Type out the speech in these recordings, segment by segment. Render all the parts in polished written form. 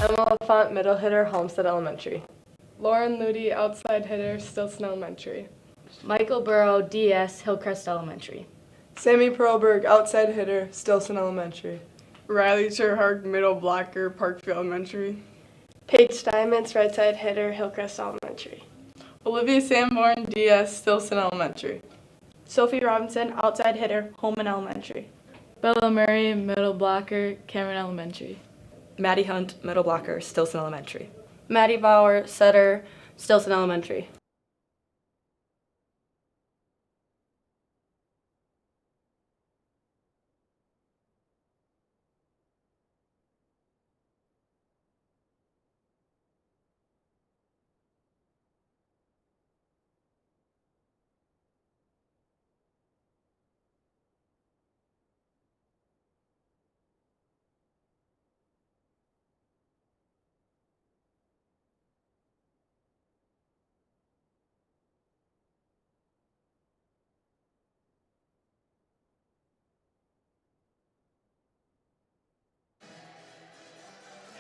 Emma LaFont, middle hitter, Homestead Elementary. Lauren Ludi, outside hitter, Stilson Elementary. Michael Burrow, DS, Hillcrest Elementary. Sammy Perlberg, outside hitter, Stilson Elementary. Riley Terhark, middle blocker, Parkview Elementary. Paige Diamonds, right side hitter, Hillcrest Elementary. Olivia Sanborn, DS, Stilson Elementary. Sophie Robinson, outside hitter, Holman Elementary. Bella Murray, middle blocker, Cameron Elementary. Maddie Hunt, middle blocker, Stilson Elementary. Maddie Bauer, setter, Stilson Elementary.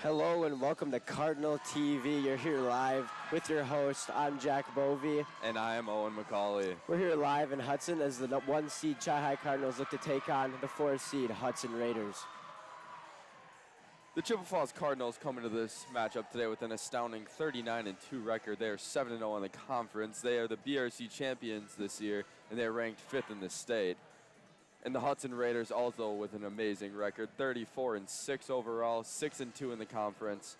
Hello and welcome to Cardinal TV. You're here live with your host. I'm Jack Bovey. And I am Owen McCauley. We're here live in Hudson as the 1 seed Chi-High Cardinals look to take on the 4 seed Hudson Raiders. The Chippewa Falls Cardinals come into this matchup today with an astounding 39-2 record. They are 7-0 in the conference. They are the BRC champions this year, and they are ranked 5th in the state. And the Hudson Raiders also with an amazing record, 34-6 overall, 6-2 in the conference.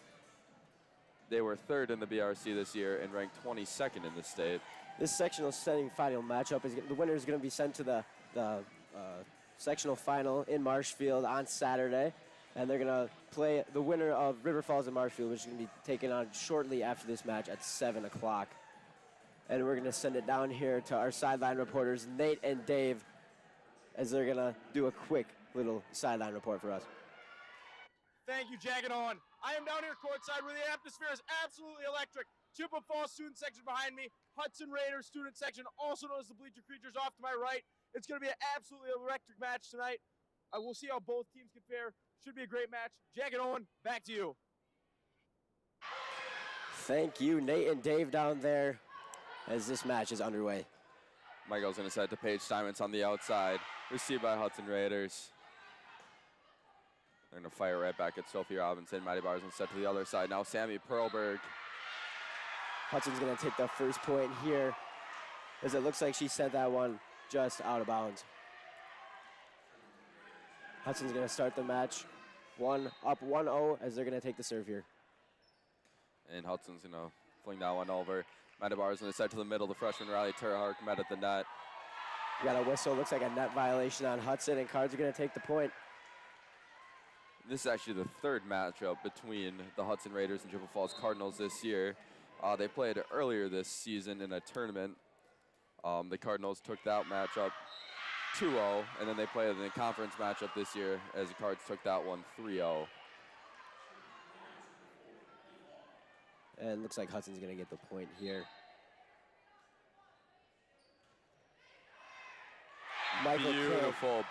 They were 3rd in the BRC this year and ranked 22nd in the state. This sectional semifinal matchup is the winner is going to be sent to the sectional final in Marshfield on Saturday, and they're going to play the winner of River Falls and Marshfield, which is going to be taken on shortly after this match at 7 o'clock. And we're going to send it down here to our sideline reporters, Nate and Dave, as they're gonna do a quick little sideline report for us. Thank you, Jack and Owen. I am down here courtside where the atmosphere is absolutely electric. Chippewa Falls student section behind me, Hudson Raiders student section, also known as the Bleacher Creatures off to my right. It's gonna be an absolutely electric match tonight. We'll see how both teams compare. Should be a great match. Jack and Owen, back to you. Thank you, Nate and Dave down there as this match is underway. Michael's gonna set to Paige Diamonds on the outside. Received by Hudson Raiders. They're gonna fire right back at Sophie Robinson. Maddie Bauer's gonna set to the other side. Now Sammy Perlberg. Hudson's gonna take the first point here as it looks like she sent that one just out of bounds. Hudson's gonna start the match up 1-0 as they're gonna take the serve here. And Hudson's gonna fling that one over. Maddie Bauer's gonna set to the middle. The freshman Riley Terhark met at the net. We got a whistle, looks like a net violation on Hudson, and Cards are gonna take the point. This is actually the 3rd matchup between the Hudson Raiders and Chippewa Falls Cardinals this year. They played earlier this season in a tournament. The Cardinals took that matchup 2-0, and then they played in a conference matchup this year as the Cards took that one 3-0. And looks like Hudson's gonna get the point here.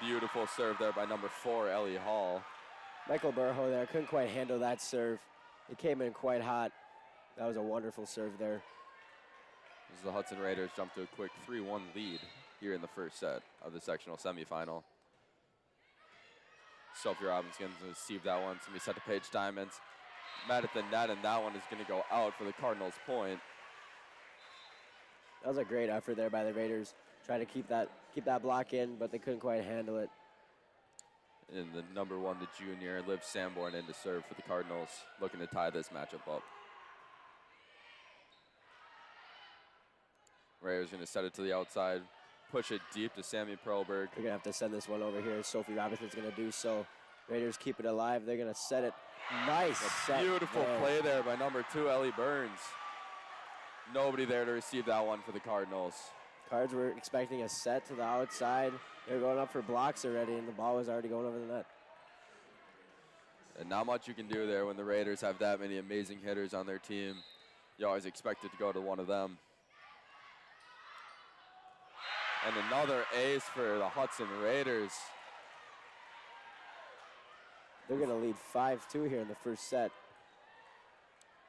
Beautiful serve there by number 4, Ellie Hall. Michael Burrow there couldn't quite handle that serve. It came in quite hot. That was a wonderful serve there. As the Hudson Raiders jump to a quick 3-1 lead here in the first set of the sectional semifinal. Sophie Robinson's going to receive that one. It's going to be set to Paige Diamonds. Met at the net, and that one is going to go out for the Cardinals' point. That was a great effort there by the Raiders. Trying to keep that block in, but they couldn't quite handle it. And the number 1, the junior, Liv Sanborn in to serve for the Cardinals, looking to tie this matchup up. Raiders going to set it to the outside, push it deep to Sammy Perlberg. They're going to have to send this one over here. Sophie Robinson's going to do so. Raiders keep it alive. They're going to set it. Nice set. Beautiful play there by number 2, Ellie Burns. Nobody there to receive that one for the Cardinals. Cards were expecting a set to the outside. They're going up for blocks already, and the ball was already going over the net. And not much you can do there when the Raiders have that many amazing hitters on their team. You always expect it to go to one of them. And another ace for the Hudson Raiders. They're going to lead 5-2 here in the first set.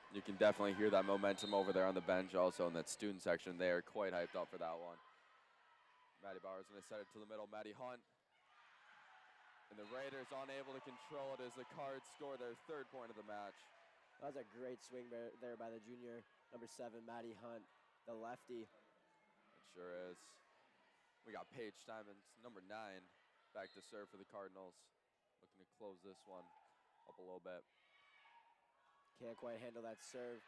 You can definitely hear that momentum over there on the bench also in that student section. They are quite hyped up for that one. Maddie Bauer's going to set it to the middle. Maddie Hunt. And the Raiders unable to control it as the Cards score their 3rd point of the match. That was a great swing there by the junior, number 7, Maddie Hunt, the lefty. It sure is. We got Paige Diamonds, number 9, back to serve for the Cardinals. Looking to close this one up a little bit. Can't quite handle that serve.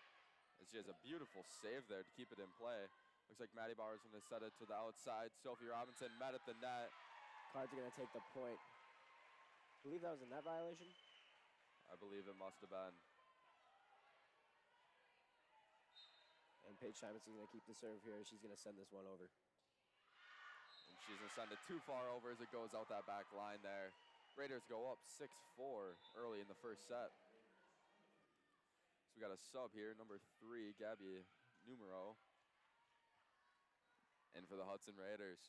And she has a beautiful save there to keep it in play. Looks like Maddie Bauer's going to set it to the outside. Sophie Robinson met at the net. Cards are going to take the point. I believe that was a net violation. I believe it must have been. And Paige Simonson's going to keep the serve here. She's going to send this one over. And she's going to send it too far over as it goes out that back line there. Raiders go up 6-4 early in the first set. So we got a sub here, number 3, Gabby Numero. And for the Hudson Raiders.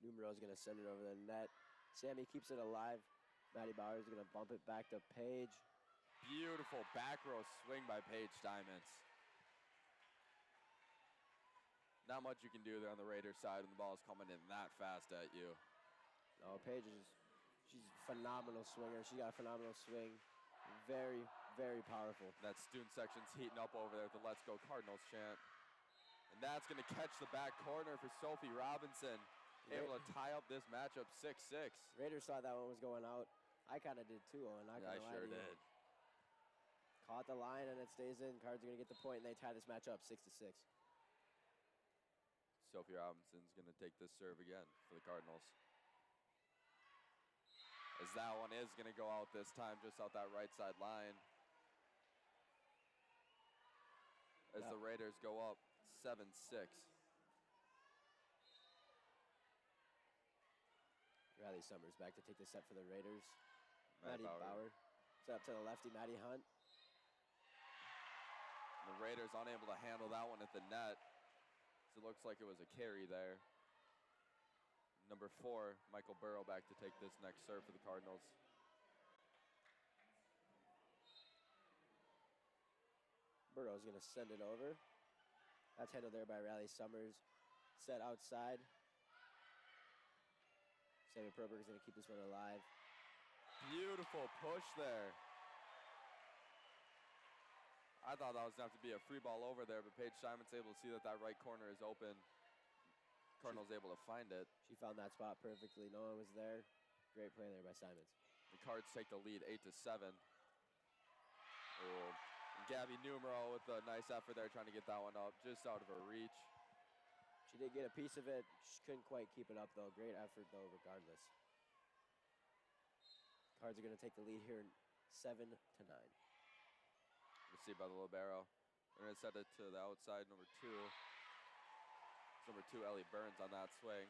Numero's going to send it over the net. Sammy keeps it alive. Maddie Bauer's going to bump it back to Paige. Beautiful back row swing by Paige Diamonds. Not much you can do there on the Raiders side when the ball is coming in that fast at you. No, Paige she's a phenomenal swinger. She got a phenomenal swing. Very, very powerful. That student section's heating up over there with the Let's Go Cardinals chant. And that's going to catch the back corner for Sophie Robinson. Able to tie up this matchup 6-6. Raiders thought that one was going out. I kind of did too, Owen. I sure did. Caught the line and it stays in. Cards are going to get the point and they tie this match up 6-6. Sophie Robinson's going to take this serve again for the Cardinals. As that one is going to go out this time, just out that right side line. As the Raiders go up 7-6. Riley Summers back to take the set for the Raiders. Maddie Bauer. Set up to the lefty, Maddie Hunt. The Raiders unable to handle that one at the net. So it looks like it was a carry there. Number 4, Michael Burrow back to take this next serve for the Cardinals. Burrow's going to send it over. That's handled there by Riley Summers. Set outside. Sammy Perlberg is going to keep this one alive. Beautiful push there. I thought that was going to have to be a free ball over there, but Paige Simon's able to see that that right corner is open. Cardinals able to find it. She found that spot perfectly. No one was there. Great play there by Simons. The Cards take the lead 8-7. Oh, and Gabby Numero with a nice effort there trying to get that one up just out of her reach. She did get a piece of it. She couldn't quite keep it up though. Great effort though regardless. Cards are going to take the lead here 7-9. Received by the libero. They're going to set it to the outside, number 2. It's number 2, Ellie Burns on that swing.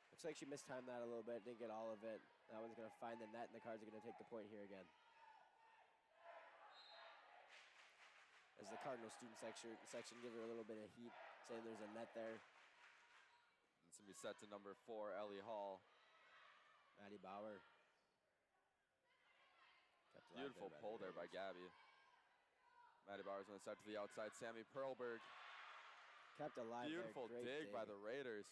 Looks like she mistimed that a little bit, didn't get all of it. That one's going to find the net, and the Cards are going to take the point here again. As the Cardinal student section give her a little bit of heat, saying there's a net there. It's going to be set to number 4, Ellie Hall. Maddie Bauer. Beautiful pull there by Gabby. Maddie Bauer's going to set to the outside. Sammy Perlberg. Kept alive. Beautiful dig by the Raiders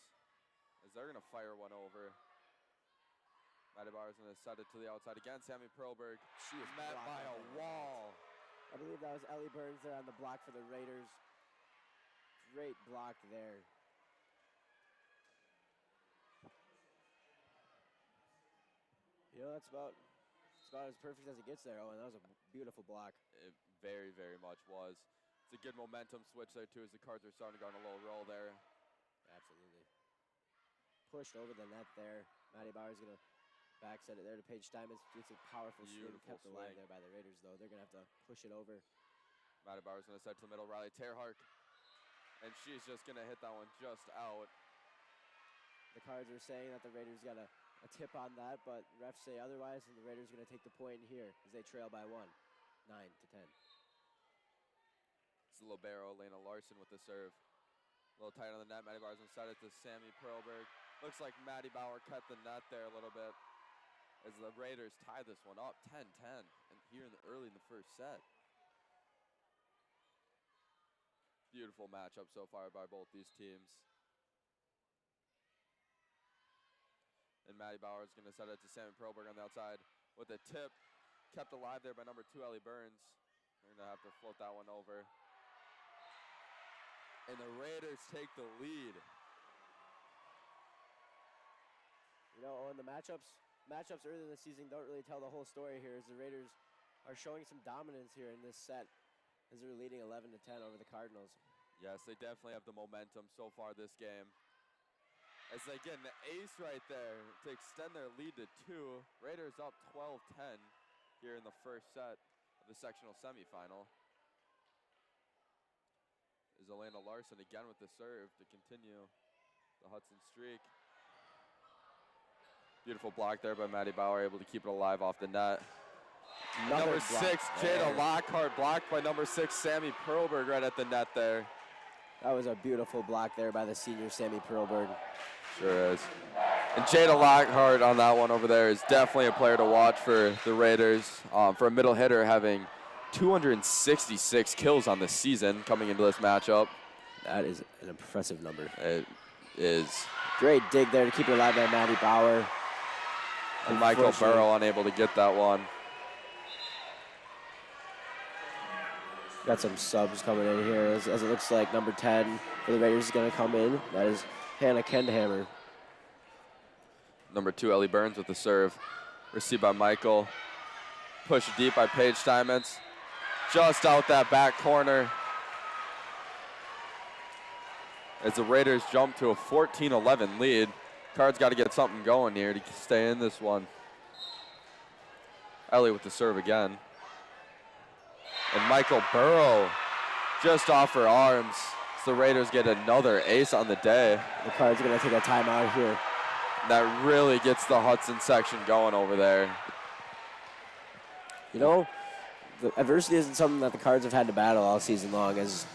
as they're going to fire one over. Maddie Bauer's going to set it to the outside again. Sammy Perlberg. She is met by a wall. I believe that was Ellie Burns there on the block for the Raiders. Great block there. You know, that's about as perfect as it gets there, Owen. That was a beautiful block. It very, very much was. It's a good momentum switch there, too, as the Cards are starting to go on a little roll there. Absolutely. Pushed over the net there. Maddie Bauer's going to back set it there to Paige Diamonds. It's a powerful swing kept alive there by the Raiders, though. They're going to have to push it over. Maddie Bauer's going to set to the middle. Riley Terhark. And she's just going to hit that one just out. The Cards are saying that the Raiders got a tip on that, but refs say otherwise, and the Raiders are going to take the point here as they trail by 1, 9-10. It's the libero, Lena Larson with the serve. A little tight on the net. Maddie Bauer's going to set it to Sammy Perlberg. Looks like Maddie Bauer cut the net there a little bit as the Raiders tie this one up 10-10. And here early in the first set. Beautiful matchup so far by both these teams. And Maddie Bauer is going to set it to Sammy Perlberg on the outside with a tip. Kept alive there by number 2, Ellie Burns. They're going to have to float that one over. And the Raiders take the lead. You know, and the matchups earlier in the season don't really tell the whole story here, as the Raiders are showing some dominance here in this set as they're leading 11-10 over the Cardinals. Yes, they definitely have the momentum so far this game. As they get an ace right there to extend their lead to 2. Raiders up 12-10 here in the first set of the sectional semifinal. Is Elena Larson again with the serve to continue the Hudson streak. Beautiful block there by Maddie Bauer, able to keep it alive off the net. Number 6, Jada Lockhart, blocked by number 6, Sammy Perlberg, right at the net there. That was a beautiful block there by the senior Sammy Perlberg. Sure is. And Jada Lockhart on that one over there is definitely a player to watch for the Raiders. For a middle hitter, having 266 kills on the season coming into this matchup. That is an impressive number. It is. Great dig there to keep it alive by Maddie Bauer. And Michael Burrow unable to get that one. Got some subs coming in here as it looks like number 10 for the Raiders is going to come in. That is Hannah Kendhammer. Number 2, Ellie Burns with the serve. Received by Michael. Pushed deep by Paige Steinmetz. Just out that back corner. As the Raiders jump to a 14-11 lead. Cards got to get something going here to stay in this one. Ellie with the serve again. And Michael Burrow just off her arms. So the Raiders get another ace on the day. The Cards are going to take a timeout here. That really gets the Hudson section going over there. You know, the adversity isn't something that the Cards have had to battle all season long, as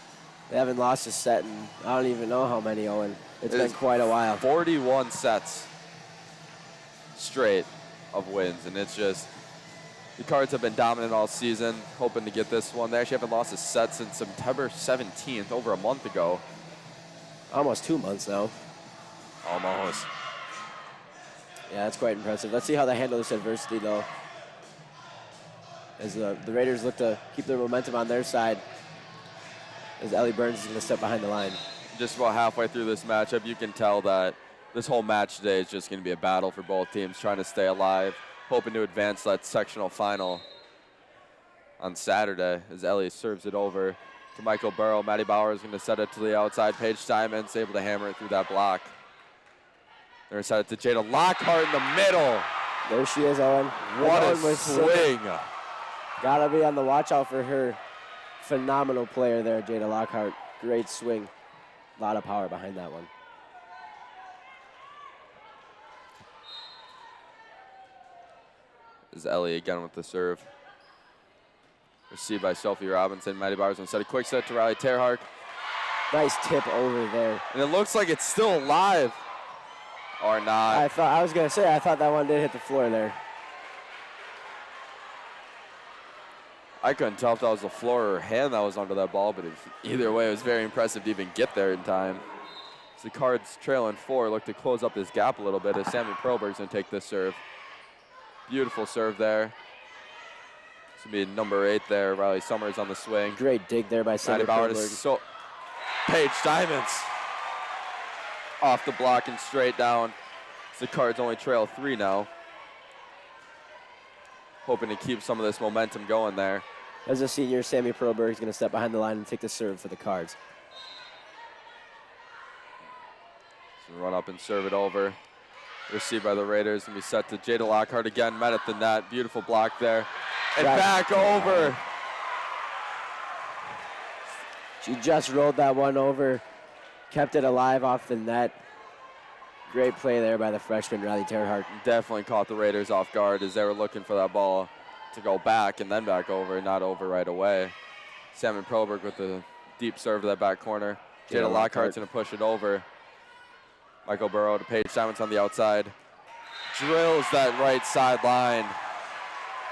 they haven't lost a set in I don't even know how many, Owen. It's been quite a while. 41 sets straight of wins, and it's just the Cards have been dominant all season, hoping to get this one. They actually haven't lost a set since September 17th, over a month ago. Almost 2 months now. Almost. Yeah, that's quite impressive. Let's see how they handle this adversity, though, as the Raiders look to keep their momentum on their side, as Ellie Burns is going to step behind the line. Just about halfway through this matchup, you can tell that this whole match today is just going to be a battle for both teams, trying to stay alive, hoping to advance that sectional final on Saturday, as Ellie serves it over to Michael Burrow. Maddie Bauer is going to set it to the outside. Paige Steinmetz able to hammer it through that block. They're going to set it to Jada Lockhart in the middle. There she is, Owen. What a swing. Gotta be on the watch out for her. Phenomenal player there, Jada Lockhart. Great swing. A lot of power behind that one. Is Ellie again with the serve. Received by Sophie Robinson. Maddie Bauer's going to set a quick set to Riley Terhark. Nice tip over there. And it looks like it's still alive. Or not. I thought that one did hit the floor there. I couldn't tell if that was the floor or her hand that was under that ball, but either way, it was very impressive to even get there in time. So the Cards trailing 4 look to close up this gap a little bit as Sammy Perlberg's going to take this serve. Beautiful serve there. It's going to be number 8 there. Riley Summers on the swing. Great dig there by Sammy Perlberg. Paige Steinmetz off the block and straight down. So the Cards only trail 3 now. Hoping to keep some of this momentum going there. As a senior, Sammy Perlberg is going to step behind the line and take the serve for the Cards. So run up and serve it over. Received by the Raiders and be set to Jada Lockhart again. Met at the net. Beautiful block there. And back over. She just rolled that one over. Kept it alive off the net. Great play there by the freshman, Riley Terhark. Definitely caught the Raiders off guard as they were looking for that ball to go back and then back over, not over right away. Sammy Perlberg with the deep serve to that back corner. Jada Lockhart's going to push it over. Michael Burrow to Paige Steinmetz on the outside. Drills that right sideline.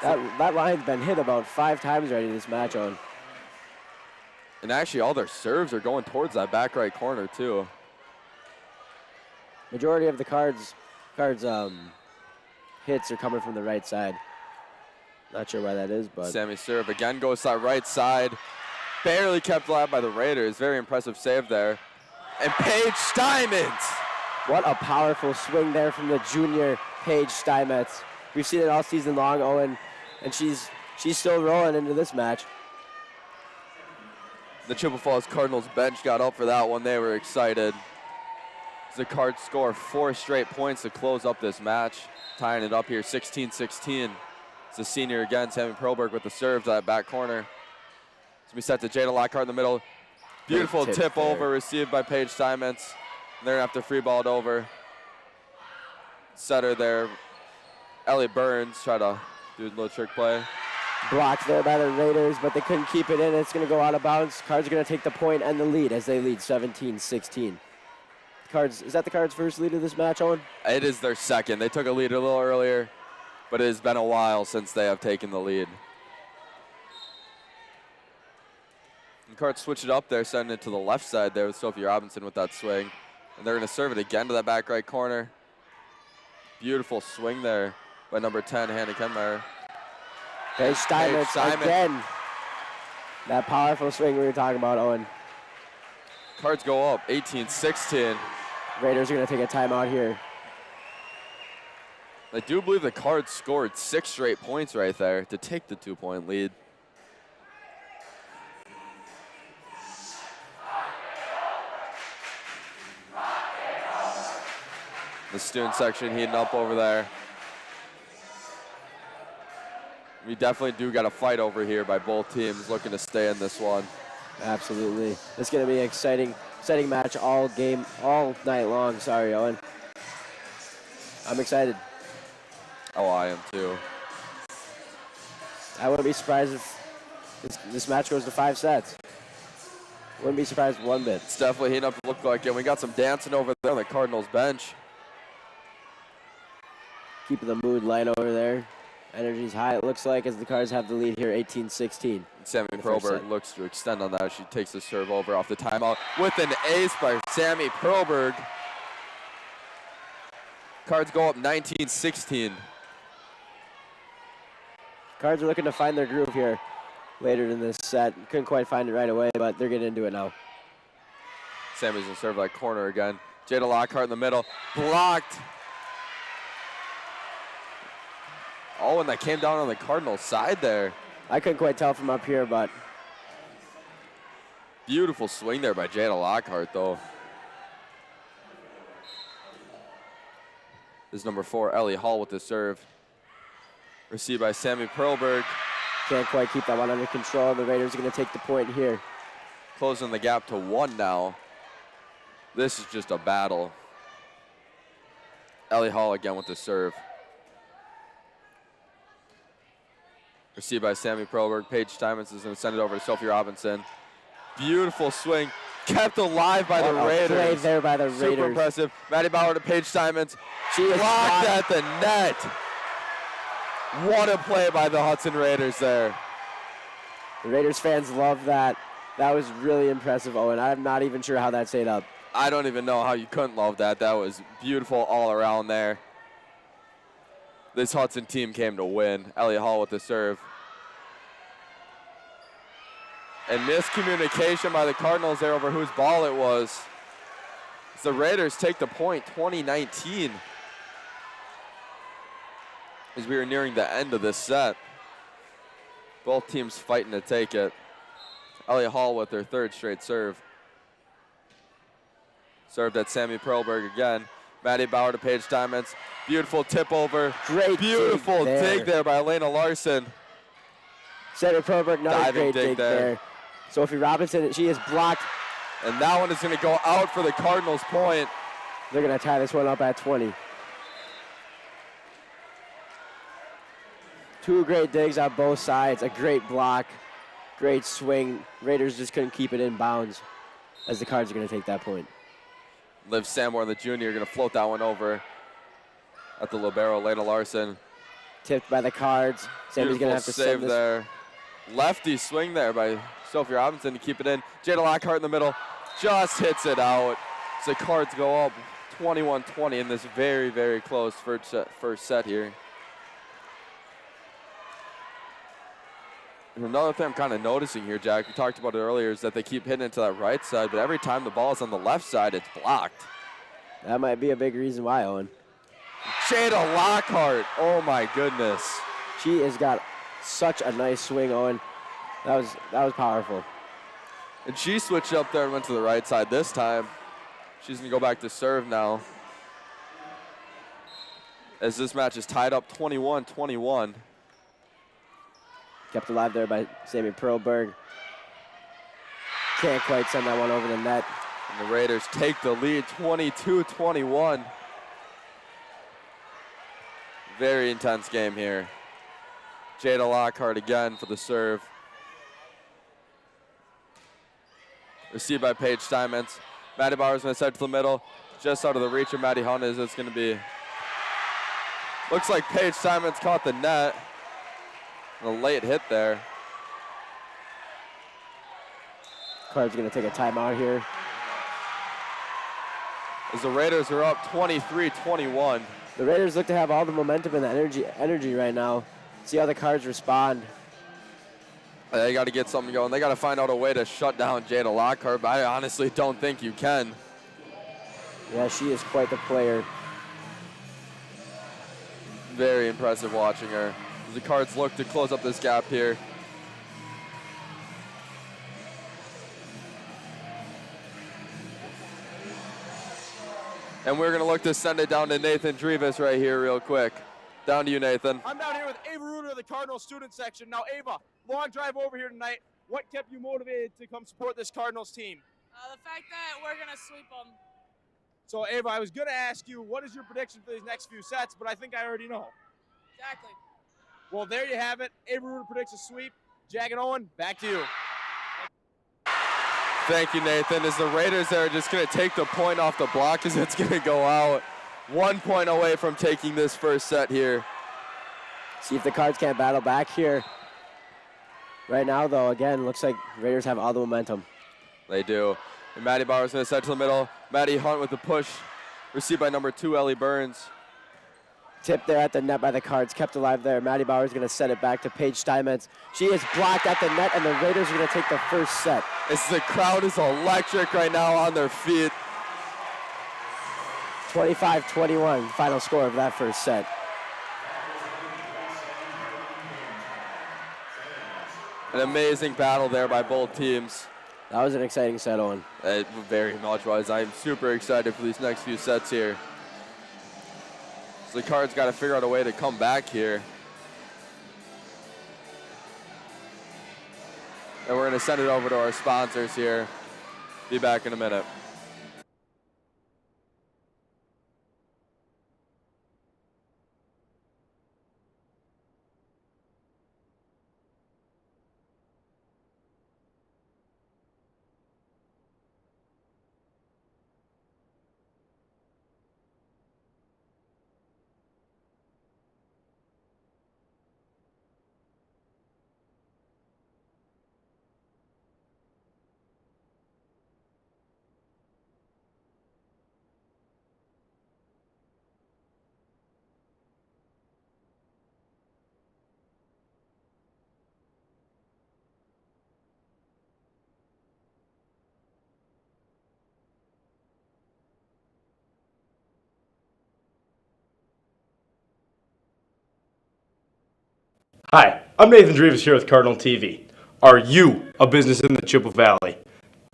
That line's been hit about 5 times already this match on. And actually, all their serves are going towards that back right corner, too. Majority of the cards hits are coming from the right side. Not sure why that is, but Sammy's serve again goes to that right side. Barely kept alive by the Raiders. Very impressive save there. And Paige Steinmetz. what a powerful swing there from the junior Paige Steinmetz. We've seen it all season long, Owen, and she's still rolling into this match. The Chippewa Falls Cardinals bench got up for that one. They were excited. The Cards score 4 straight points to close up this match, tying it up here 16-16. It's the senior again, Sammy Perlberg with the serve to that back corner. It's going to be set to Jada Lockhart in the middle. Beautiful tip over, received by Paige Steinmetz. They're going to have to free ball it over. Setter there, Ellie Burns, try to do a little trick play. Blocked there by the Raiders, but they couldn't keep it in. It's going to go out of bounds. Cards are going to take the point and the lead as they lead 17-16. Cards, is that the Cards' first lead of this match, Owen? It is their second. They took a lead a little earlier, but it has been a while since they have taken the lead. And Cards switch it up there, sending it to the left side there with Sophie Robinson with that swing. And they're going to serve it again to that back right corner. Beautiful swing there by number 10, Hannah Kenmeyer. Paige Steinmetz again. That powerful swing we were talking about, Owen. Cards go up 18-16. Raiders are going to take a timeout here. I do believe the Cards scored 6 straight points right there to take the 2-point lead. The student section heating up over there. We definitely do got a fight over here by both teams looking to stay in this one. Absolutely. It's going to be an exciting match all night long. Sorry, Owen. I'm excited. Oh, I am too. I wouldn't be surprised if this match goes to 5 sets. Wouldn't be surprised one bit. It's definitely heating up to look like it. We got some dancing over there on the Cardinals bench. Keeping the mood light over there. Energy's high, it looks like, as the Cards have the lead here, 18-16. Sammy Perlberg looks to extend on that. She takes the serve over off the timeout with an ace by Sammy Perlberg. Cards go up 19-16. Cards are looking to find their groove here later in this set. Couldn't quite find it right away, but they're getting into it now. Sammy's going to serve that corner again. Jada Lockhart in the middle. Blocked. Oh, and that came down on the Cardinals side there. I couldn't quite tell from up here, but beautiful swing there by Jada Lockhart, though. This is number 4, Ellie Hall with the serve. Received by Sammy Perlberg. Can't quite keep that one under control. The Raiders are going to take the point here. Closing the gap to 1 now. This is just a battle. Ellie Hall again with the serve. Received by Sammy Perlberg. Paige Steinmetz is going to send it over to Sophie Robinson. Beautiful swing. Kept alive by the Raiders. Play there by the Raiders. Super impressive. Maddie Bauer to Paige Steinmetz. She is blocked at the net. What a play by the Hudson Raiders there. The Raiders fans love that. That was really impressive, Owen. I'm not even sure how that stayed up. I don't even know how you couldn't love that. That was beautiful all around there. This Hudson team came to win. Elliot Hall with the serve. And miscommunication by the Cardinals there over whose ball it was. As the Raiders take the point, 20-19. As we are nearing the end of this set. Both teams fighting to take it. Elliot Hall with their 3rd straight serve. Served at Sammy Perlberg again. Maddie Bauer to Paige Steinmetz. Beautiful tip over. Great beautiful dig there by Elena Larson. Sammy Perlberg, another great dig there. Sophie Robinson, she is blocked. And that one is going to go out for the Cardinals point. They're going to tie this one up at 20. 2 great digs on both sides. A great block. Great swing. Raiders just couldn't keep it in bounds as the Cards are going to take that point. Liv Sanborn, the junior, going to float that one over at the libero. Lena Larson Tipped by the Cards. Sammy's going to have to save send this. there. Lefty swing there by Sophie Robinson to keep it in. Jada Lockhart in the middle just hits it out. So the Cards go up 21-20 in this very, very close first set here. And another thing I'm kind of noticing here, Jack, we talked about it earlier, is that they keep hitting it to that right side, but every time the ball is on the left side, it's blocked. That might be a big reason why, Owen. Jada Lockhart, oh my goodness. She has got such a nice swing, Owen. That was powerful. And she switched up there and went to the right side this time. She's going to go back to serve now. As this match is tied up 21-21. Kept alive there by Sammy Perlberg. Can't quite send that one over the net. And the Raiders take the lead 22-21. Very intense game here. Jada Lockhart again for the serve. Received by Paige Steinmetz. Maddie Bauer's going to set to the middle. Just out of the reach of Maddie Hunt as it's going to be. Looks like Paige Steinmetz caught the net. A late hit there. Cards going to take a timeout here. As the Raiders are up 23-21. The Raiders look to have all the momentum and the energy right now. See how the Cards respond. They got to get something going. They got to find out a way to shut down Jada Lockhart, but I honestly don't think you can. Yeah, she is quite the player. Very impressive watching her. As the Cards look to close up this gap here. And we're going to look to send it down to Nathan Drivas right here real quick. Down to you, Nathan. I'm down here with Ava Ruder of the Cardinals student section. Now, Ava, long drive over here tonight. What kept you motivated to come support this Cardinals team? The fact that we're going to sweep them. So, Ava, I was going to ask you, what is your prediction for these next few sets, but I think I already know. Exactly. Well, there you have it. Ava Ruder predicts a sweep. Jack and Owen, back to you. Thank you, Nathan. As the Raiders are just going to take the point off the block as it's going to go out. 1 point away from taking this first set here. See if the Cards can't battle back here. Right now, though, again, looks like Raiders have all the momentum. They do. And Maddie Bauer's going to set to the middle. Maddie Hunt with the push. Received by number 2, Ellie Burns. Tip there at the net by the Cards, kept alive there. Maddie Bauer's going to set it back to Paige Steinmetz. She is blocked at the net, and the Raiders are going to take the first set. The crowd is electric right now on their feet. 25-21, final score of that first set. An amazing battle there by both teams. That was an exciting set, Owen. It very much was. I'm super excited for these next few sets here. So the Cards got to figure out a way to come back here. And we're going to send it over to our sponsors here. Be back in a minute. Hi, I'm Nathan Drivas here with Cardinal TV. Are you a business in the Chippewa Valley?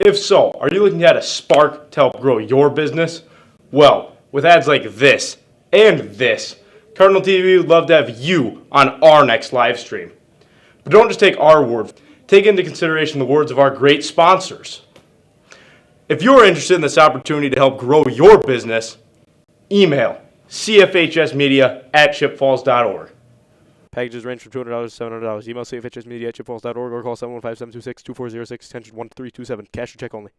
If so, are you looking at a spark to help grow your business? Well, with ads like this and this, Cardinal TV would love to have you on our next live stream. But don't just take our word. Take into consideration the words of our great sponsors. If you're interested in this opportunity to help grow your business, email cfhsmedia@chipfalls.org. Packages range from $200 to $700. Email cfhsmedia@chipfalls.org or call 715-726-2406, extension 1327. Cash or check only.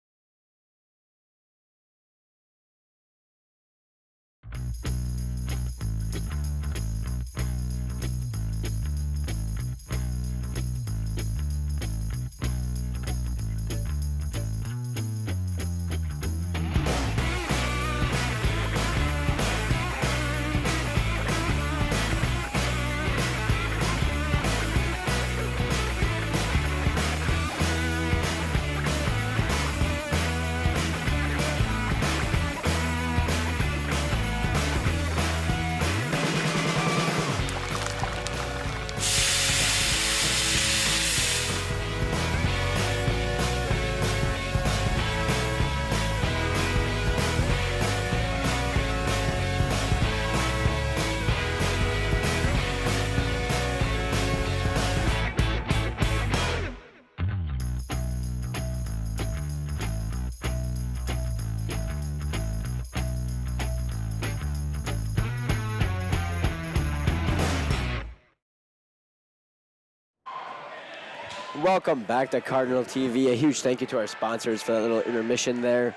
Welcome back to Cardinal TV. A huge thank you to our sponsors for that little intermission there.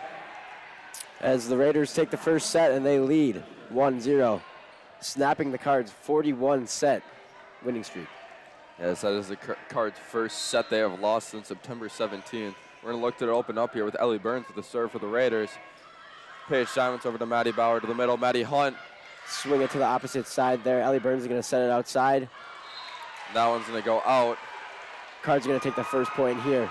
As the Raiders take the first set and they lead 1-0, snapping the Cards' 41-set winning streak. Yes, that is the Cards' first set they have lost since September 17th. We're going to look to open up here with Ellie Burns with the serve for the Raiders. Paige Simons over to Maddie Bauer to the middle. Maddie Hunt. Swing it to the opposite side there. Ellie Burns is going to set it outside. That one's going to go out. Cards are going to take the first point here.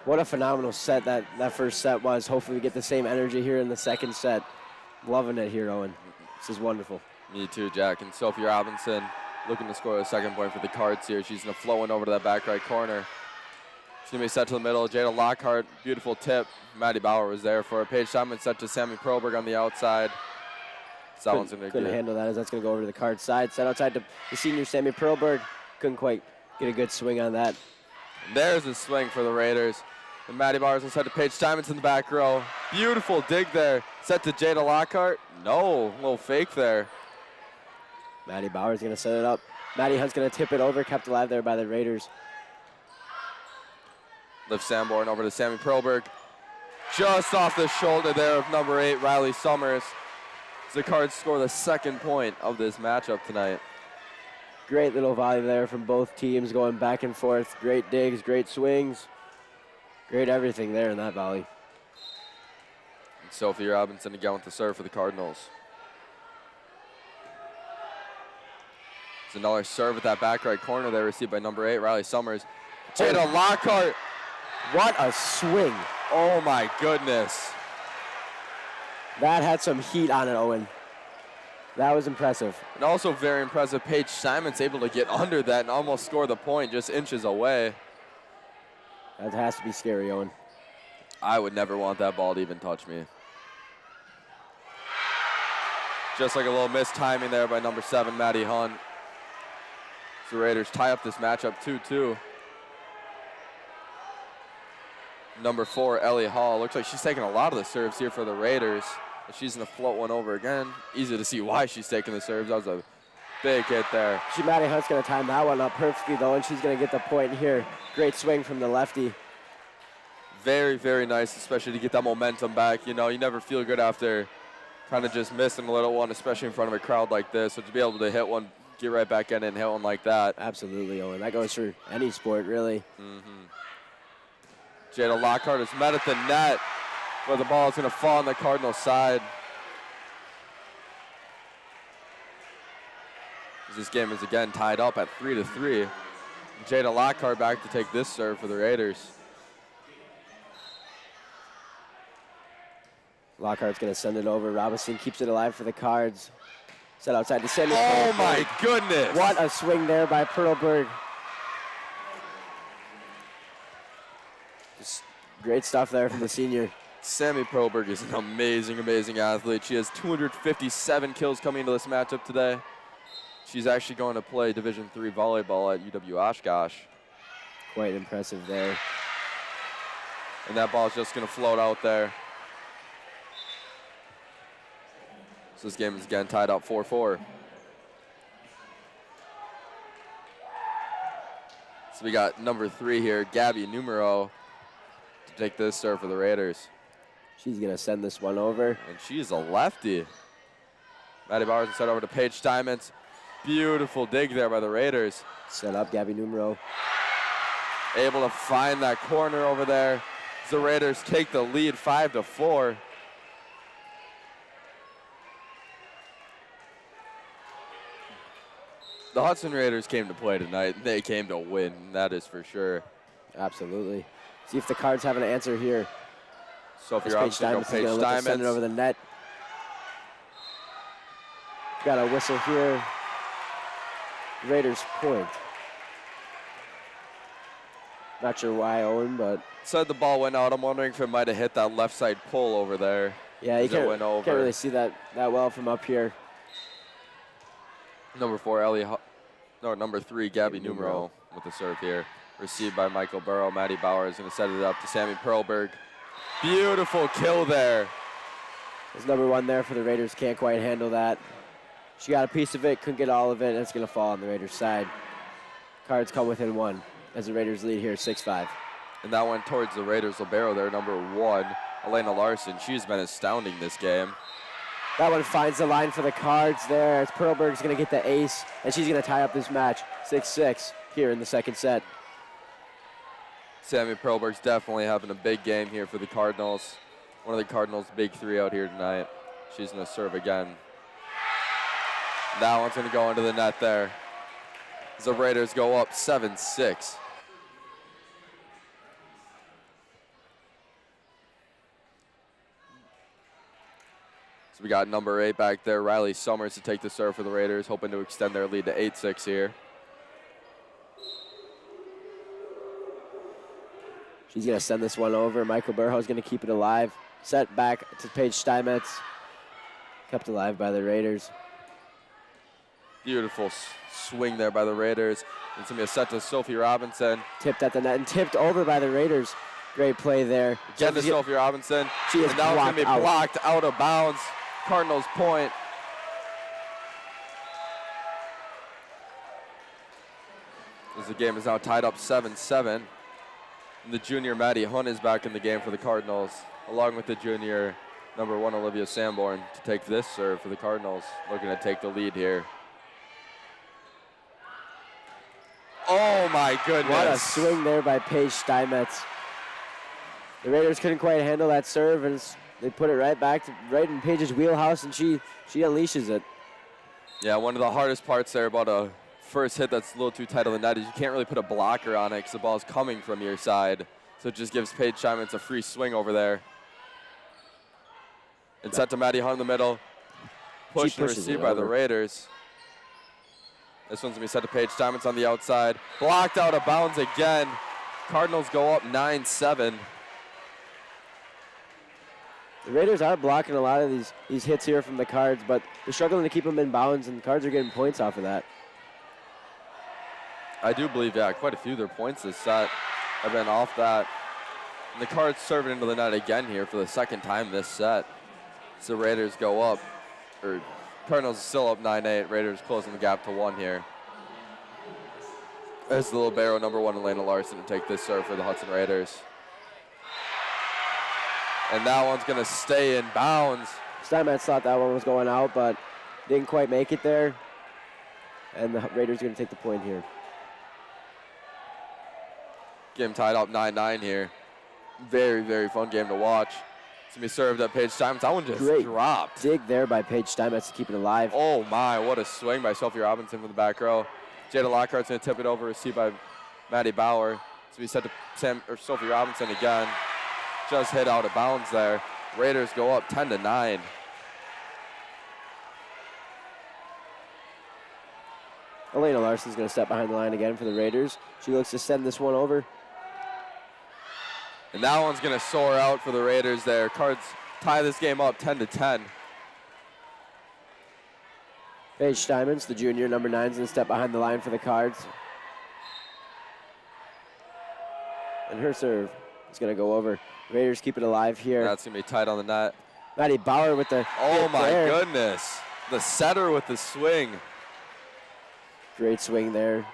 What a phenomenal set that first set was. Hopefully we get the same energy here in the second set. Loving it here, Owen. This is wonderful. Me too, Jack. And Sophie Robinson looking to score a second point for the Cards here. She's going to flow in over to that back right corner. She's going to be set to the middle. Jada Lockhart, beautiful tip. Maddie Bauer was there for her. Paige Simon set to Sammy Proberg on the outside. So that one's going to couldn't handle that as that's going to go over to the Cards side. Set outside to the senior Sammy Proberg. Couldn't quite get a good swing on that. And there's a swing for the Raiders. And Maddie Bauer's inside to Paige Simons in the back row. Beautiful dig there. Set to Jada Lockhart. No, a little fake there. Maddie Bauer's going to set it up. Maddie Hunt's going to tip it over, kept alive there by the Raiders. Lift Sanborn over to Sammy Proberg. Just off the shoulder there of number 8, Riley Summers. The Cards score the second point of this matchup tonight. Great little volley there from both teams going back and forth. Great digs, great swings. Great everything there in that volley. And Sophie Robinson again with the serve for the Cardinals. It's another serve at that back right corner there received by number 8, Riley Summers. Jada Lockhart. What a swing. Oh my goodness. That had some heat on it, Owen. That was impressive. And also very impressive, Paige Simons able to get under that and almost score the point just inches away. That has to be scary, Owen. I would never want that ball to even touch me. Just like a little missed timing there by number 7, Maddie Hunt. The Raiders tie up this matchup 2-2. Number 4, Ellie Hall. Looks like she's taking a lot of the serves here for the Raiders. She's going to float one over again. Easy to see why she's taking the serves. That was a big hit there. Maddie Hunt's going to time that one up perfectly, though, and she's going to get the point here. Great swing from the lefty. Very, very nice, especially to get that momentum back. You know, you never feel good after kind of just missing a little one, especially in front of a crowd like this. So to be able to hit one, get right back in and hit one like that. Absolutely, Owen. That goes for any sport, really. Jada Lockhart is met at the net, where the ball is going to fall on the Cardinals' side. This game is again tied up at 3-3. Jada Lockhart back to take this serve for the Raiders. Lockhart's going to send it over. Robinson keeps it alive for the Cards. Set outside to Sammy. Oh my goodness! What a swing there by Perlberg. Just great stuff there from the senior. Sammy Proberg is an amazing, amazing athlete. She has 257 kills coming into this matchup today. She's actually going to play Division III volleyball at UW Oshkosh. Quite impressive there. And that ball's just going to float out there. So this game is again tied up 4-4. So we got number 3 here, Gabby Numero, to take this serve for the Raiders. She's going to send this one over. And she's a lefty. Maddie Bowers set over to Paige Steinmetz. Beautiful dig there by the Raiders. Set up Gabby Numero. Able to find that corner over there. The Raiders take the lead 5-4. The Hudson Raiders came to play tonight. They came to win, that is for sure. Absolutely. See if the Cards have an answer here. Sophie Robinson, Paige Steinmetz. Send it over the net. Got a whistle here. Raiders point. Not sure why, Owen, but said the ball went out. I'm wondering if it might have hit that left side pull over there. Yeah, you can't really see that well from up here. Number 4, number 3, Gabby Numero with the serve here. Received by Michael Burrow. Maddie Bauer is going to set it up to Sammy Perlberg. Beautiful kill there. There's number 1 there for the Raiders. Can't quite handle that. She got a piece of it, couldn't get all of it, and it's going to fall on the Raiders' side. Cards come within 1 as the Raiders lead here 6-5. And that went towards the Raiders. Libero there, number 1, Elena Larson. She's been astounding this game. That one finds the line for the Cards there. Perlberg's going to get the ace, and she's going to tie up this match 6-6 here in the second set. Sammy Perlberg's definitely having a big game here for the Cardinals. One of the Cardinals' big 3 out here tonight. She's going to serve again. That one's going to go into the net there. As the Raiders go up 7-6. So we got number 8 back there, Riley Summers, to take the serve for the Raiders, hoping to extend their lead to 8-6 here. She's going to send this one over. Michael Burho's going to keep it alive. Set back to Paige Steinmetz. Kept alive by the Raiders. Beautiful swing there by the Raiders. It's going to be a set to Sophie Robinson. Tipped at the net and tipped over by the Raiders. Great play there. Again to Sophie Robinson. She is and now it's going to be blocked out of bounds. Cardinals point. As the game is now tied up 7-7. And the junior Maddie Hunt is back in the game for the Cardinals, along with the junior number 1 Olivia Sanborn, to take this serve for the Cardinals, looking to take the lead here. Oh my goodness. What a swing there by Paige Steinmetz. The Raiders couldn't quite handle that serve, and they put it right back right in Paige's wheelhouse, and she unleashes it. Yeah, one of the hardest parts there about a first hit that's a little too tight on the net is you can't really put a blocker on it because the ball's coming from your side. So it just gives Paige Steinmetz a free swing over there. And set to Maddie Hunt in the middle. Push and receive by the Raiders. This one's going to be set to Paige Steinmetz on the outside. Blocked out of bounds again. Cardinals go up 9-7. The Raiders are blocking a lot of these hits here from the Cards, but they're struggling to keep them in bounds, and the Cards are getting points off of that. I do believe, yeah, quite a few of their points this set have been off that. And the Cards serve it into the net again here for the second time this set. So Raiders go up, or Cardinals are still up 9-8. Raiders closing the gap to 1 here. As the libero, number 1 Elena Larson, to take this serve for the Hudson Raiders. And that one's going to stay in bounds. Steinmetz thought that one was going out, but didn't quite make it there. And the Raiders are going to take the point here. Game tied up 9-9 here. Very, very fun game to watch. It's going to be served at Paige Steinmetz. That one just dropped. Dig there by Paige Steinmetz to keep it alive. Oh, my. What a swing by Sophie Robinson from the back row. Jada Lockhart's going to tip it over, received by Maddie Bauer. So we set to Sophie Robinson again. Just hit out of bounds there. Raiders go up 10-9. Elena Larson's going to step behind the line again for the Raiders. She looks to send this one over. And that one's going to soar out for the Raiders there. Cards tie this game up 10-10. Paige Steinmetz, the junior, number 9, is going to step behind the line for the Cards. And her serve is going to go over. Raiders keep it alive here. That's going to be tight on the net. Maddie Bauer with the Oh, my there. goodness. The setter with the swing. Great swing there.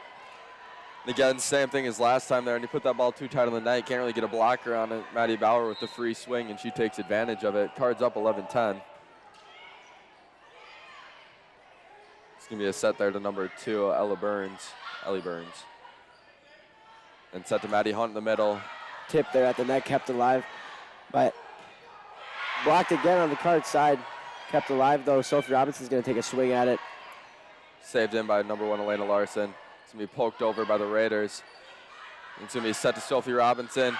And again, same thing as last time there. And you put that ball too tight on the net, you can't really get a blocker on it. Maddie Bauer with the free swing, and she takes advantage of it. Cards up 11-10. It's going to be a set there to number 2, Ellie Burns. And set to Maddie Hunt in the middle. Tip there at the net, kept alive. But blocked again on the Card side. Kept alive, though. Sophie Robinson's going to take a swing at it. Saved in by number 1, Elena Larson. It's going to be poked over by the Raiders. It's going to be set to Sophie Robinson.